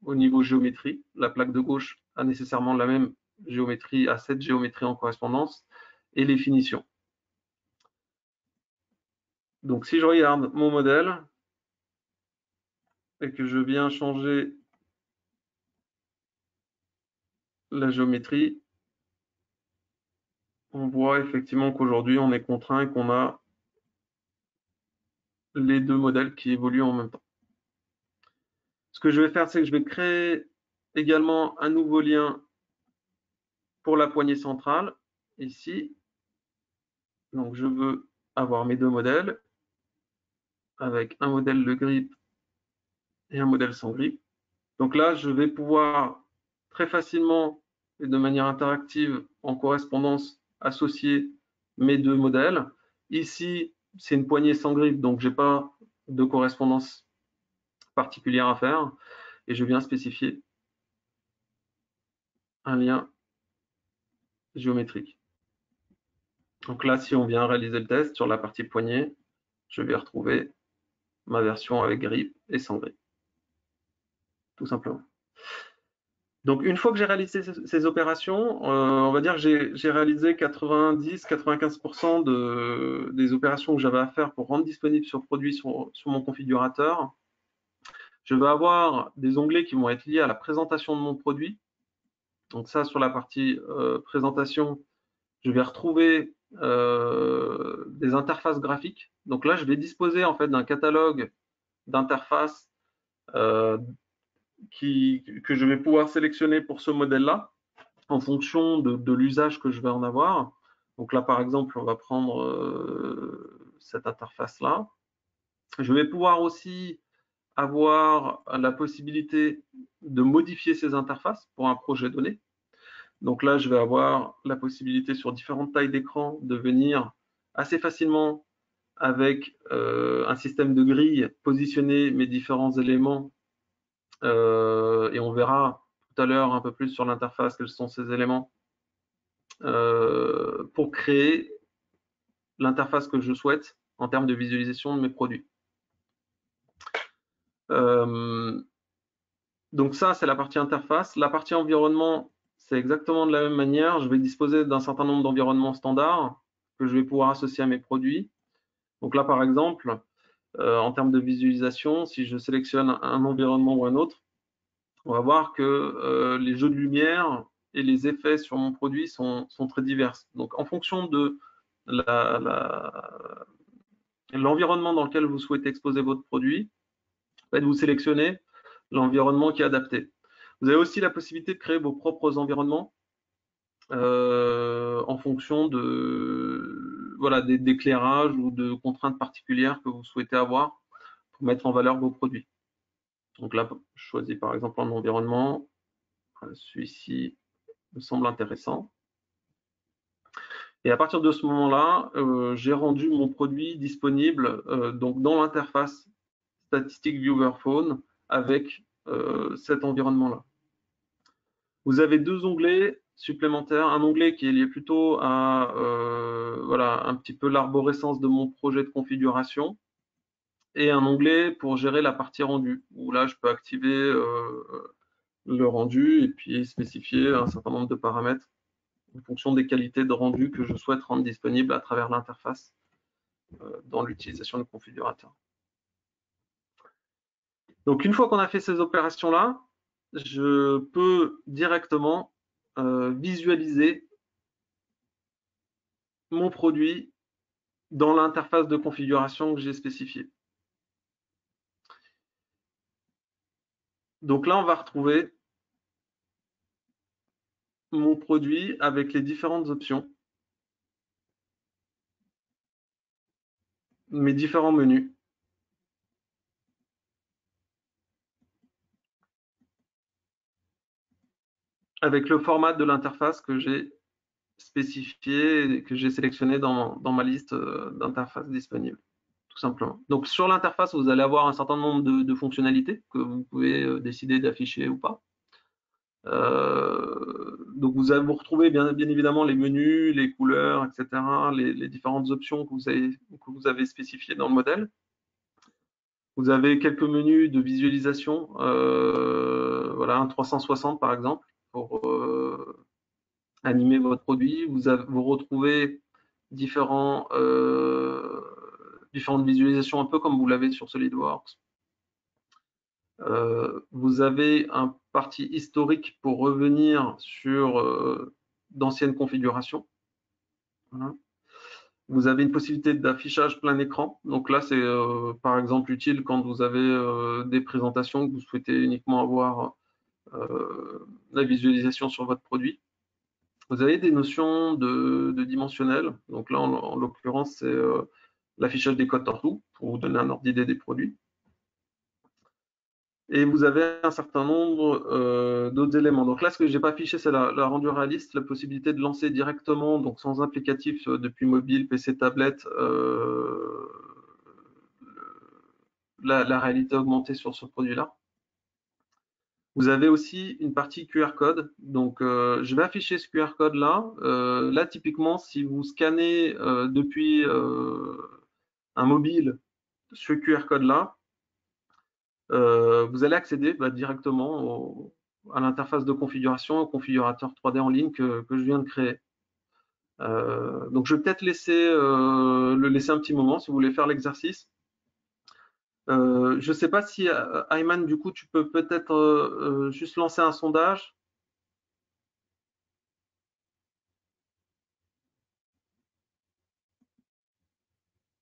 au niveau géométrie. La plaque de gauche a nécessairement la même géométrie, a cette géométrie en correspondance, et les finitions. Donc si je regarde mon modèle et que je viens changer la géométrie, on voit effectivement qu'aujourd'hui on est contraint et qu'on a les deux modèles qui évoluent en même temps. Ce que je vais faire, c'est que je vais créer également un nouveau lien pour la poignée centrale, ici. Donc je veux avoir mes deux modèles, avec un modèle de grip et un modèle sans grip. Donc là, je vais pouvoir très facilement et de manière interactive en correspondance associer mes deux modèles. Ici, c'est une poignée sans grip, donc je n'ai pas de correspondance particulière à faire. Et je viens spécifier un lien géométrique. Donc là, si on vient réaliser le test sur la partie poignée, je vais retrouver ma version avec grip et sans grip, tout simplement. Donc une fois que j'ai réalisé ces opérations, on va dire que j'ai réalisé 90-95% des opérations que j'avais à faire pour rendre disponible ce produit sur mon configurateur. Je vais avoir des onglets qui vont être liés à la présentation de mon produit. Donc ça, sur la partie présentation, je vais retrouver des interfaces graphiques. Donc là, je vais disposer en fait d'un catalogue d'interfaces que je vais pouvoir sélectionner pour ce modèle-là en fonction de l'usage que je vais en avoir. Donc là, par exemple, on va prendre cette interface-là. Je vais pouvoir aussi avoir la possibilité de modifier ces interfaces pour un projet donné. Donc là, je vais avoir la possibilité sur différentes tailles d'écran de venir assez facilement avec un système de grille positionner mes différents éléments et on verra tout à l'heure un peu plus sur l'interface quels sont ces éléments pour créer l'interface que je souhaite en termes de visualisation de mes produits. Donc ça, c'est la partie interface. La partie environnement, c'est exactement de la même manière. Je vais disposer d'un certain nombre d'environnements standards que je vais pouvoir associer à mes produits. Donc là, par exemple, en termes de visualisation, si je sélectionne un environnement ou un autre, on va voir que les jeux de lumière et les effets sur mon produit sont très divers. Donc, en fonction de l'environnement dans lequel vous souhaitez exposer votre produit, en fait, vous sélectionnez l'environnement qui est adapté. Vous avez aussi la possibilité de créer vos propres environnements en fonction de d'éclairage ou de contraintes particulières que vous souhaitez avoir pour mettre en valeur vos produits. Donc là, je choisis par exemple un environnement. Celui-ci me semble intéressant. Et à partir de ce moment-là, j'ai rendu mon produit disponible donc dans l'interface statistique Viewer Phone avec cet environnement-là. Vous avez deux onglets supplémentaires, un onglet qui est lié plutôt à un petit peu l'arborescence de mon projet de configuration et un onglet pour gérer la partie rendue, où là je peux activer le rendu et puis spécifier un certain nombre de paramètres en fonction des qualités de rendu que je souhaite rendre disponibles à travers l'interface dans l'utilisation du configurateur. Donc une fois qu'on a fait ces opérations-là, je peux directement visualiser mon produit dans l'interface de configuration que j'ai spécifiée. Donc là, on va retrouver mon produit avec les différentes options, mes différents menus. Avec le format de l'interface que j'ai spécifié et que j'ai sélectionné dans ma liste d'interfaces disponibles, tout simplement. Donc sur l'interface, vous allez avoir un certain nombre de fonctionnalités que vous pouvez décider d'afficher ou pas. Donc vous retrouvez bien évidemment les menus, les couleurs, etc., les différentes options que vous avez spécifiées dans le modèle. Vous avez quelques menus de visualisation, voilà, un 360 par exemple, pour animer votre produit. Vous retrouvez différentes visualisations, un peu comme vous l'avez sur SolidWorks. Vous avez un parti historique pour revenir sur d'anciennes configurations. Voilà. Vous avez une possibilité d'affichage plein écran. Donc là, c'est par exemple utile quand vous avez des présentations que vous souhaitez uniquement avoir la visualisation sur votre produit. Vous avez des notions de dimensionnel. Donc là, en l'occurrence, c'est l'affichage des codes partout pour vous donner un ordre d'idée des produits. Et vous avez un certain nombre d'autres éléments. Donc là, ce que je n'ai pas affiché, c'est la rendu réaliste, la possibilité de lancer directement, donc sans applicatif depuis mobile, PC, tablette, la réalité augmentée sur ce produit-là. Vous avez aussi une partie QR code. Donc, je vais afficher ce QR code-là. Là, typiquement, si vous scannez depuis un mobile ce QR code-là, vous allez accéder directement à l'interface de configuration, au configurateur 3D en ligne que je viens de créer. Donc, je vais peut-être le laisser un petit moment si vous voulez faire l'exercice. Je ne sais pas si, Ayman, du coup, tu peux peut-être juste lancer un sondage.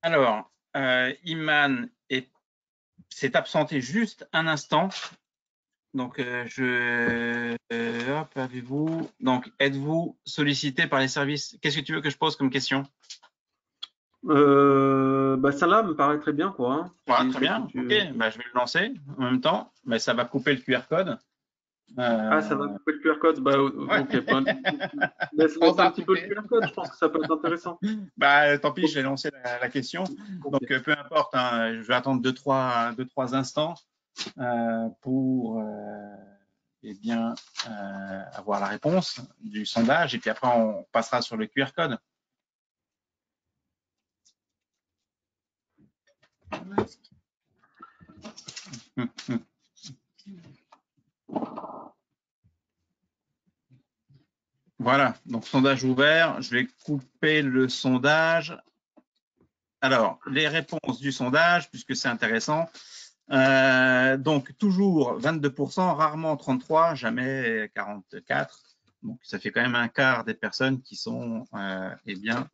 Alors, Iman s'est absenté juste un instant. Donc, hop, avez-vous. Donc, êtes-vous sollicité par les services? Qu'est-ce que tu veux que je pose comme question? Celle-là me paraît très bien, quoi. Hein. Ouais, très bien. Ok, je vais le lancer en même temps. Ça va couper le QR code. Ah, ça va couper le QR code. Ouais. Ok. Laisse un petit peu le QR code. Je pense que ça peut être intéressant. Tant pis, je vais lancer la question. Donc, peu importe. Hein, je vais attendre 2-3 instants pour avoir la réponse du sondage. Et puis après, on passera sur le QR code. Voilà, donc sondage ouvert. Je vais couper le sondage. Alors, les réponses du sondage, puisque c'est intéressant. Donc, toujours 22%, rarement 33%, jamais 44%. Donc, ça fait quand même un quart des personnes qui sont eh bien,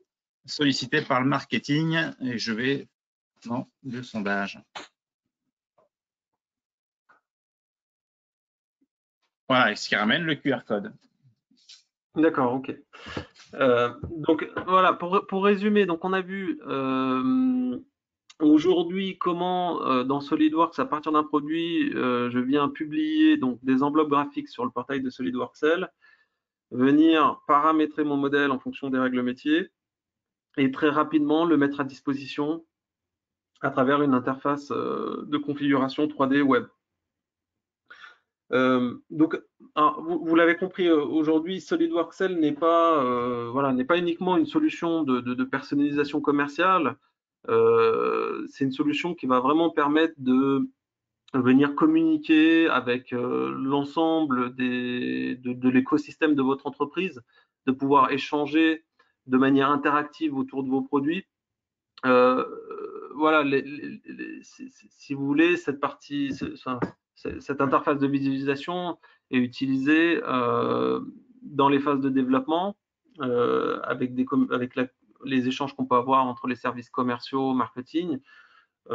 sollicitées par le marketing. Et je vais dans le sondage. Voilà, ce qui ramène le QR code. D'accord, ok. Donc voilà, pour résumer, donc on a vu aujourd'hui comment dans SolidWorks, à partir d'un produit, je viens publier donc des enveloppes graphiques sur le portail de SolidWorks, venir paramétrer mon modèle en fonction des règles métiers et très rapidement le mettre à disposition à travers une interface de configuration 3D web. Donc, vous l'avez compris, aujourd'hui, SolidWorks n'est pas, voilà, n'est pas uniquement une solution de personnalisation commerciale. C'est une solution qui va vraiment permettre de venir communiquer avec l'ensemble de l'écosystème de votre entreprise, de pouvoir échanger de manière interactive autour de vos produits. Voilà, si vous voulez, cette partie, cette interface de visualisation est utilisée dans les phases de développement avec les échanges qu'on peut avoir entre les services commerciaux, marketing,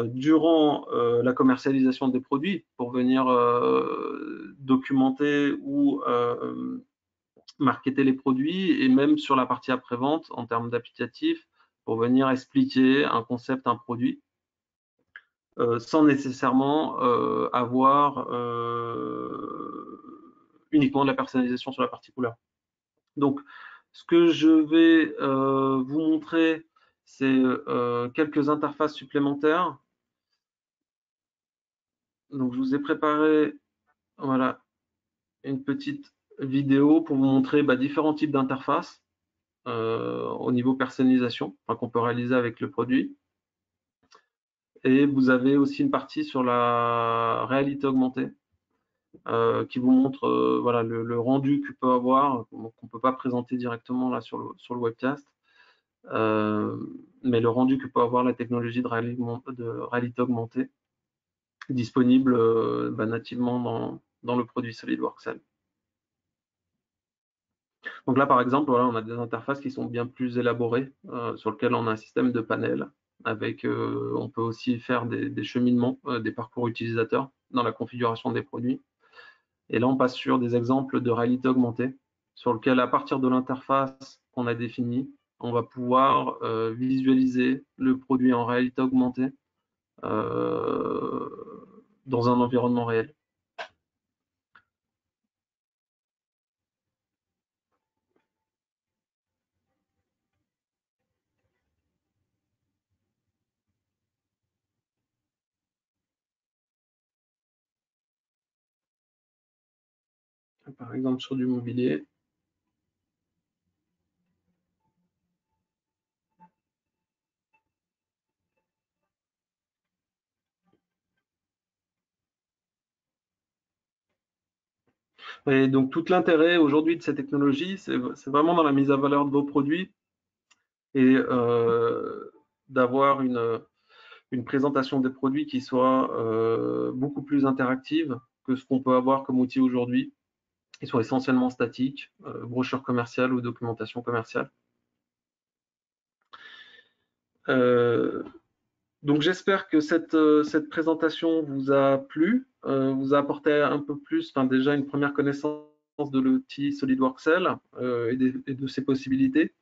durant la commercialisation des produits pour venir documenter ou marketer les produits et même sur la partie après-vente en termes d'applicatifs pour venir expliquer un concept, un produit. Sans nécessairement avoir uniquement de la personnalisation sur la partie couleur. Donc, ce que je vais vous montrer, c'est quelques interfaces supplémentaires. Donc, je vous ai préparé voilà, une petite vidéo pour vous montrer différents types d'interfaces au niveau personnalisation qu'on peut réaliser avec le produit. Et vous avez aussi une partie sur la réalité augmentée qui vous montre voilà, le rendu que peut avoir, qu'on ne peut pas présenter directement là sur le webcast, mais le rendu que peut avoir la technologie de réalité augmentée disponible nativement dans le produit SolidWorks. Donc là, par exemple, voilà, on a des interfaces qui sont bien plus élaborées, sur lesquelles on a un système de panels. Avec, on peut aussi faire des cheminements, des parcours utilisateurs dans la configuration des produits. Et là, on passe sur des exemples de réalité augmentée, sur lequel, à partir de l'interface qu'on a définie, on va pouvoir visualiser le produit en réalité augmentée dans un environnement réel. Par exemple, sur du mobilier. Et donc, tout l'intérêt aujourd'hui de ces technologies, c'est vraiment dans la mise à valeur de vos produits et d'avoir une présentation des produits qui soit beaucoup plus interactive que ce qu'on peut avoir comme outil aujourd'hui, qui soit essentiellement statique, brochure commerciale ou documentation commerciale. Donc j'espère que cette présentation vous a plu, vous a apporté un peu plus, déjà une première connaissance de l'outil SolidWorks et de ses possibilités.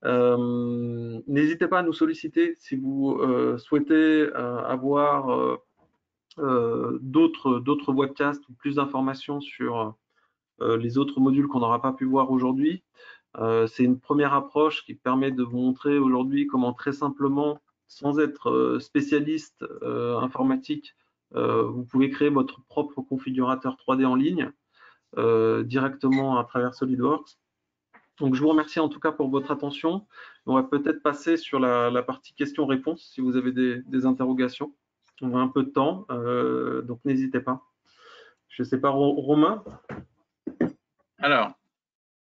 N'hésitez pas à nous solliciter si vous souhaitez avoir d'autres webcasts ou plus d'informations sur les autres modules qu'on n'aura pas pu voir aujourd'hui. C'est une première approche qui permet de vous montrer aujourd'hui comment très simplement, sans être spécialiste informatique, vous pouvez créer votre propre configurateur 3D en ligne directement à travers SolidWorks. Donc, je vous remercie en tout cas pour votre attention. On va peut-être passer sur la partie questions-réponses si vous avez des interrogations. On a un peu de temps, donc n'hésitez pas. Je ne sais pas, Romain? Alors,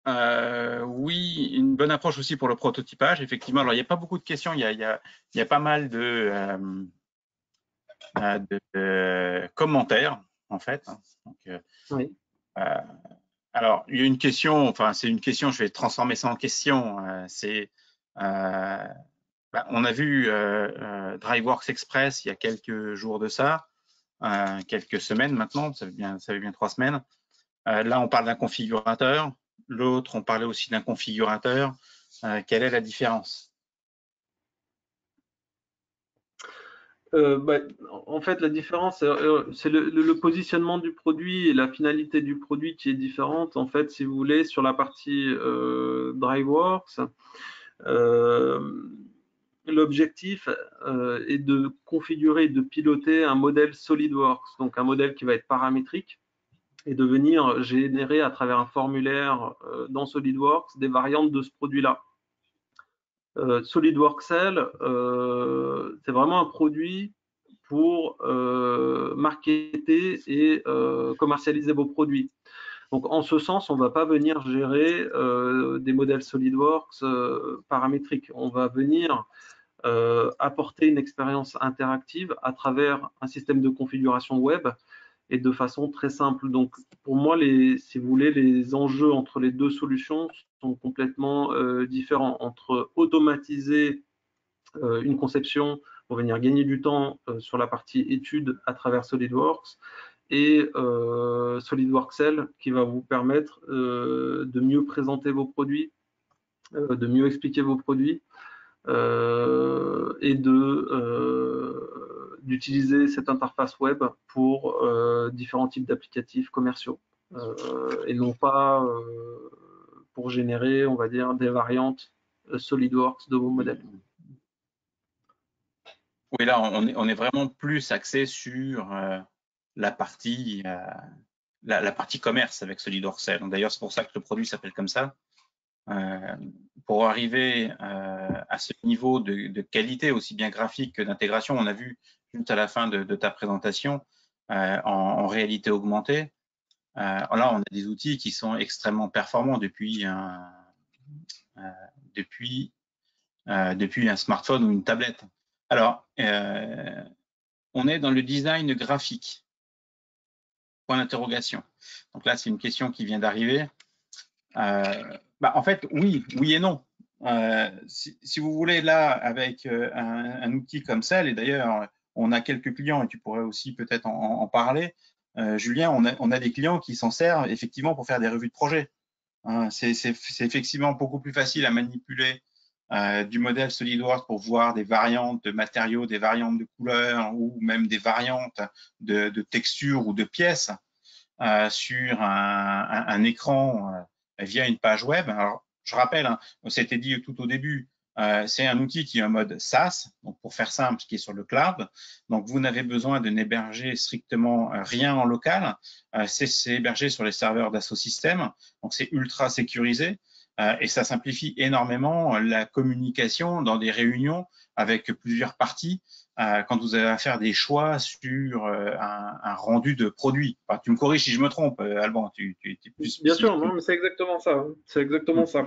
Oui, une bonne approche aussi pour le prototypage, effectivement. Alors, il n'y a pas beaucoup de questions, il y a pas mal de commentaires, en fait. Donc, Oui. alors, il y a une question, enfin, c'est une question, je vais transformer ça en question. On a vu DriveWorks Express il y a quelques jours de ça, quelques semaines maintenant, ça fait bien 3 semaines. Là, on parle d'un configurateur. L'autre, on parlait aussi d'un configurateur. Quelle est la différence? Bah, en fait, la différence, c'est le positionnement du produit et la finalité du produit qui est différente. En fait, si vous voulez, sur la partie DriveWorks, l'objectif est de configurer et de piloter un modèle SolidWorks, donc un modèle qui va être paramétrique, et de venir générer à travers un formulaire dans SolidWorks des variantes de ce produit-là. SolidWorks Cell, c'est vraiment un produit pour marketer et commercialiser vos produits. Donc, en ce sens, on ne va pas venir gérer des modèles SolidWorks paramétriques. On va venir apporter une expérience interactive à travers un système de configuration web et de façon très simple. Donc, pour moi, si vous voulez, les enjeux entre les deux solutions sont complètement différents. Entre automatiser une conception pour venir gagner du temps sur la partie étude à travers SolidWorks et SolidWorks Cell qui va vous permettre de mieux présenter vos produits, de mieux expliquer vos produits et d'utiliser cette interface web pour différents types d'applicatifs commerciaux et non pas pour générer, on va dire, des variantes SolidWorks de vos modèles. Oui, là, on est vraiment plus axé sur la partie commerce avec SolidWorks Cell. D'ailleurs, c'est pour ça que le produit s'appelle comme ça. Pour arriver à ce niveau de qualité, aussi bien graphique que d'intégration, on a vu juste à la fin de ta présentation, en réalité augmentée, là, on a des outils qui sont extrêmement performants depuis un smartphone ou une tablette. Alors, on est dans le design graphique. Point d'interrogation. Donc là, c'est une question qui vient d'arriver. En fait, oui et non. Si vous voulez, là, avec un outil comme Cell, et d'ailleurs, on a quelques clients, et tu pourrais aussi peut-être en parler, Julien, on a des clients qui s'en servent effectivement pour faire des revues de projet. C'est effectivement beaucoup plus facile à manipuler du modèle SolidWorks pour voir des variantes de matériaux, des variantes de couleurs ou même des variantes de textures ou de pièces sur un écran via une page web. Alors, je rappelle, hein, on s'était dit tout au début, c'est un outil qui est en mode SaaS, donc pour faire simple, qui est sur le cloud. Donc, vous n'avez besoin de n'héberger strictement rien en local. C'est hébergé sur les serveurs d'Asso Systèmes, donc c'est ultra sécurisé. Et ça simplifie énormément la communication dans des réunions avec plusieurs parties quand vous avez à faire des choix sur un rendu de produit. Enfin, tu me corriges si je me trompe, Alban, tu es plus Bien spécialiste. sûr, non, mais c'est exactement ça. C'est exactement ça.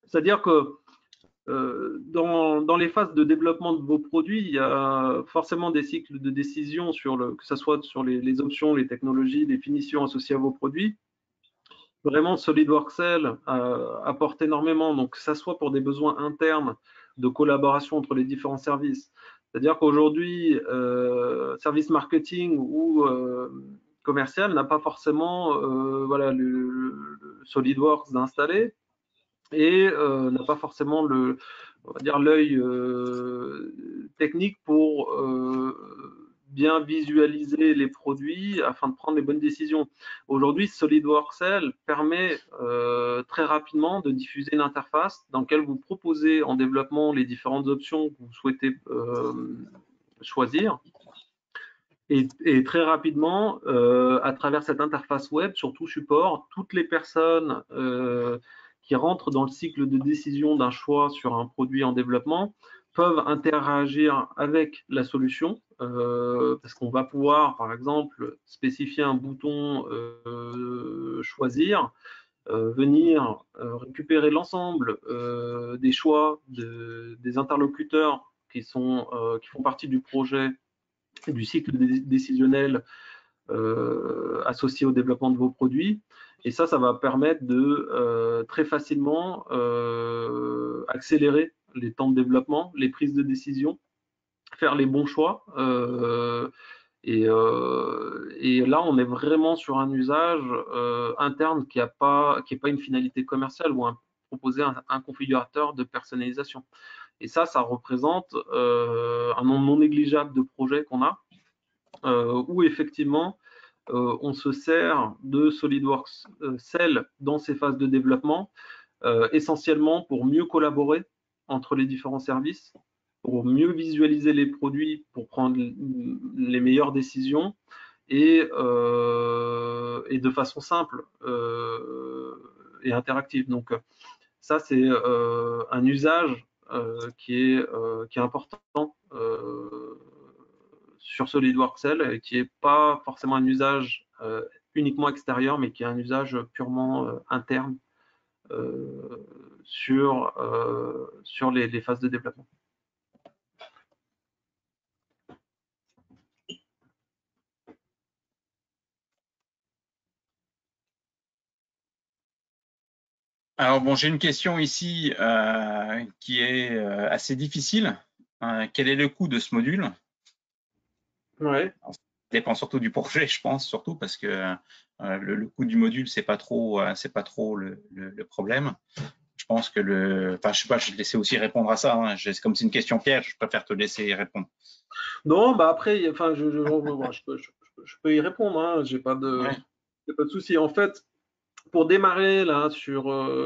C'est-à-dire que dans les phases de développement de vos produits, il y a forcément des cycles de décision que ce soit sur les options, les technologies, les finitions associées à vos produits. Vraiment, SolidWorks Cell apporte énormément, donc que ce soit pour des besoins internes de collaboration entre les différents services. C'est-à-dire qu'aujourd'hui, service marketing ou commercial n'a pas forcément voilà, le SolidWorks d'installer et n'a pas forcément on va dire l'œil technique pour bien visualiser les produits afin de prendre les bonnes décisions. Aujourd'hui, SolidWorks Cell permet très rapidement de diffuser une interface dans laquelle vous proposez en développement les différentes options que vous souhaitez choisir. Et très rapidement, à travers cette interface web, sur tout support, toutes les personnes qui rentrent dans le cycle de décision d'un choix sur un produit en développement peuvent interagir avec la solution parce qu'on va pouvoir, par exemple, spécifier un bouton choisir venir récupérer l'ensemble des choix des interlocuteurs qui font partie du projet, du cycle décisionnel associé au développement de vos produits. Et ça va permettre de très facilement accélérer les temps de développement, les prises de décision, faire les bons choix. Et là, on est vraiment sur un usage interne qui n'est pas une finalité commerciale ou proposer un configurateur de personnalisation. Et ça représente un nombre non négligeable de projets qu'on a, où effectivement, on se sert de SolidWorks Cell dans ces phases de développement, essentiellement pour mieux collaborer entre les différents services, pour mieux visualiser les produits, pour prendre les meilleures décisions et de façon simple et interactive. Donc ça, c'est un usage qui est important sur SolidWorks Cell et qui n'est pas forcément un usage uniquement extérieur, mais qui est un usage purement interne sur les phases de développement. Alors bon, j'ai une question ici qui est assez difficile. Quel est le coût de ce module? Ouais. Alors, ça dépend surtout du projet, je pense, surtout parce que le coût du module, c'est pas trop le problème. Je pense que enfin, je sais pas, je vais te laisser aussi répondre à ça. Hein. Comme c'est une question piège, je préfère te laisser répondre. Non, bah après, enfin, je peux y répondre. Hein. J'ai pas de souci. En fait, pour démarrer là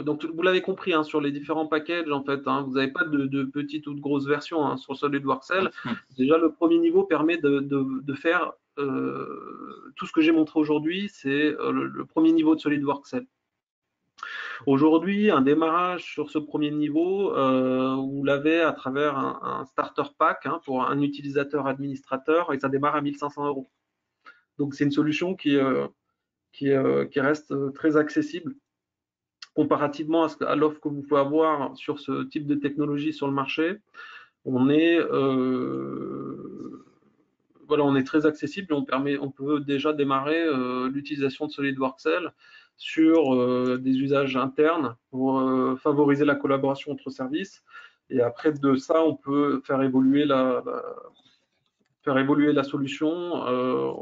donc vous l'avez compris hein, sur les différents packages en fait, hein, vous n'avez pas de petite ou de grosse version hein, sur SolidWorks Cell. Déjà le premier niveau permet de faire tout ce que j'ai montré aujourd'hui, c'est le premier niveau de SolidWorks Cell. Aujourd'hui, un démarrage sur ce premier niveau, vous l'avez à travers un starter pack hein, pour un utilisateur administrateur et ça démarre à 1 500 €. Donc c'est une solution qui reste très accessible comparativement à l'offre que vous pouvez avoir sur ce type de technologie sur le marché. On est très accessible et on peut déjà démarrer l'utilisation de SolidWorks Cell sur des usages internes pour favoriser la collaboration entre services. Et après de ça, on peut faire évoluer la solution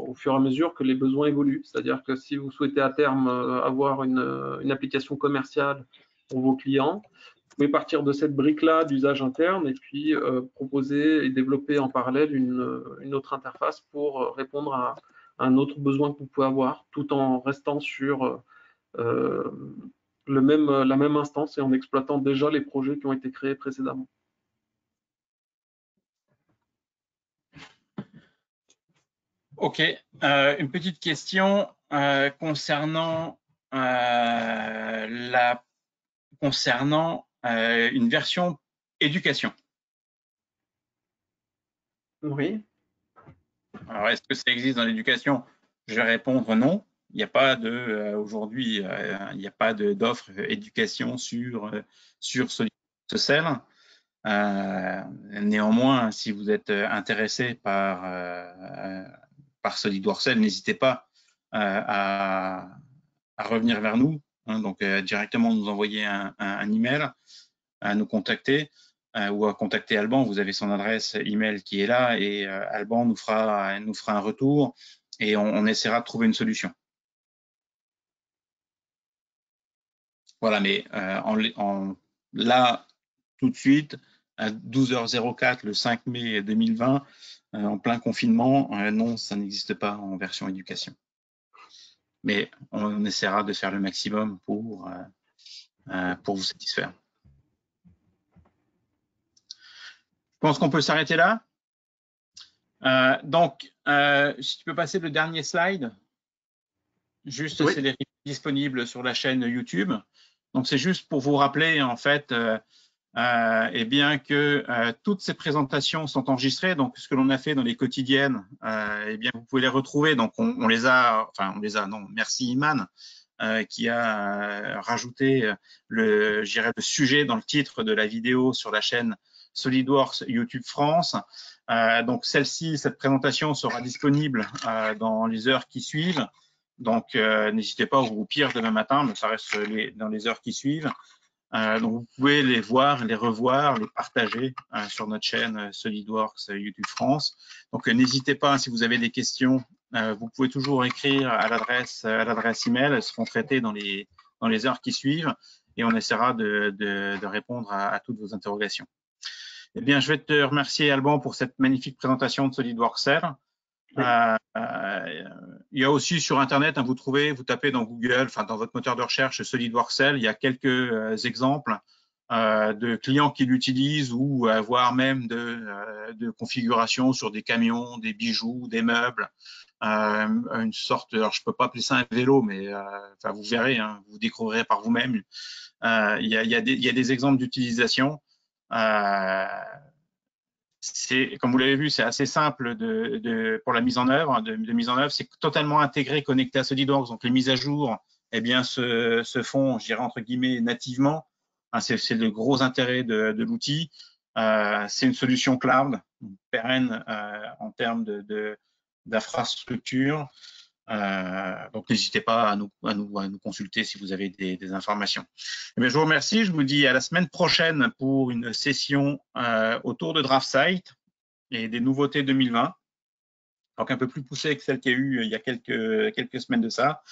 au fur et à mesure que les besoins évoluent. C'est-à-dire que si vous souhaitez à terme avoir une application commerciale pour vos clients, vous pouvez partir de cette brique-là d'usage interne et puis proposer et développer en parallèle une autre interface pour répondre à un autre besoin que vous pouvez avoir, tout en restant sur la même instance et en exploitant déjà les projets qui ont été créés précédemment. Ok, une petite question concernant une version éducation. Oui. Alors, est-ce que ça existe dans l'éducation? Je vais répondre non. Il n'y a pas aujourd'hui, il n'y a pas d'offre éducation sur SolidWorks Cell. Néanmoins, si vous êtes intéressé par SolidWorks Cell, n'hésitez pas à revenir vers nous, hein, donc directement nous envoyer un email, à nous contacter ou à contacter Alban. Vous avez son adresse email qui est là et Alban nous fera un retour et on essaiera de trouver une solution. Voilà, mais là, tout de suite, à 12h04 le 5 mai 2020, en plein confinement, non, ça n'existe pas en version éducation. Mais on essaiera de faire le maximum pour vous satisfaire. Je pense qu'on peut s'arrêter là. Donc, si tu peux passer le dernier slide. Juste, oui. C'est les replays disponibles sur la chaîne YouTube. Donc, c'est juste pour vous rappeler, en fait, eh bien que toutes ces présentations sont enregistrées. Donc, ce que l'on a fait dans les quotidiennes, eh bien, vous pouvez les retrouver. Donc, on les a, non, merci Iman. qui a rajouté le sujet dans le titre de la vidéo sur la chaîne SolidWorks YouTube France. Donc cette présentation sera disponible dans les heures qui suivent. Donc n'hésitez pas, ou au pire demain matin, mais ça reste dans les heures qui suivent. Donc vous pouvez les voir, les revoir, les partager sur notre chaîne SolidWorks YouTube France. Donc n'hésitez pas, si vous avez des questions, vous pouvez toujours écrire à l'adresse email. Elles seront traitées dans les heures qui suivent et on essaiera de répondre à toutes vos interrogations. Eh bien, je vais te remercier, Alban, pour cette magnifique présentation de SolidWorks Cell. Oui. Il y a aussi sur Internet, vous tapez dans Google, enfin dans votre moteur de recherche SolidWorks Cell, il y a quelques exemples de clients qui l'utilisent ou voire même de configurations sur des camions, des bijoux, des meubles, une sorte, alors je peux pas appeler ça un vélo, mais enfin vous verrez, hein, vous découvrirez par vous-même. Il y a des exemples d'utilisation. Comme vous l'avez vu, c'est assez simple pour la mise en œuvre. C'est totalement intégré, connecté à SolidWorks. Donc les mises à jour, eh bien, se font, je dirais entre guillemets, nativement. C'est le gros intérêt de l'outil. C'est une solution cloud, pérenne en termes d'infrastructure. Donc n'hésitez pas à nous consulter si vous avez des informations. Eh bien, je vous remercie, je vous dis à la semaine prochaine pour une session autour de DraftSight et des nouveautés 2020, donc un peu plus poussée que celle qu'il y a eu il y a quelques semaines de ça,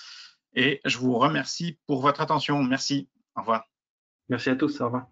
et je vous remercie pour votre attention. Merci, au revoir. Merci à tous, au revoir.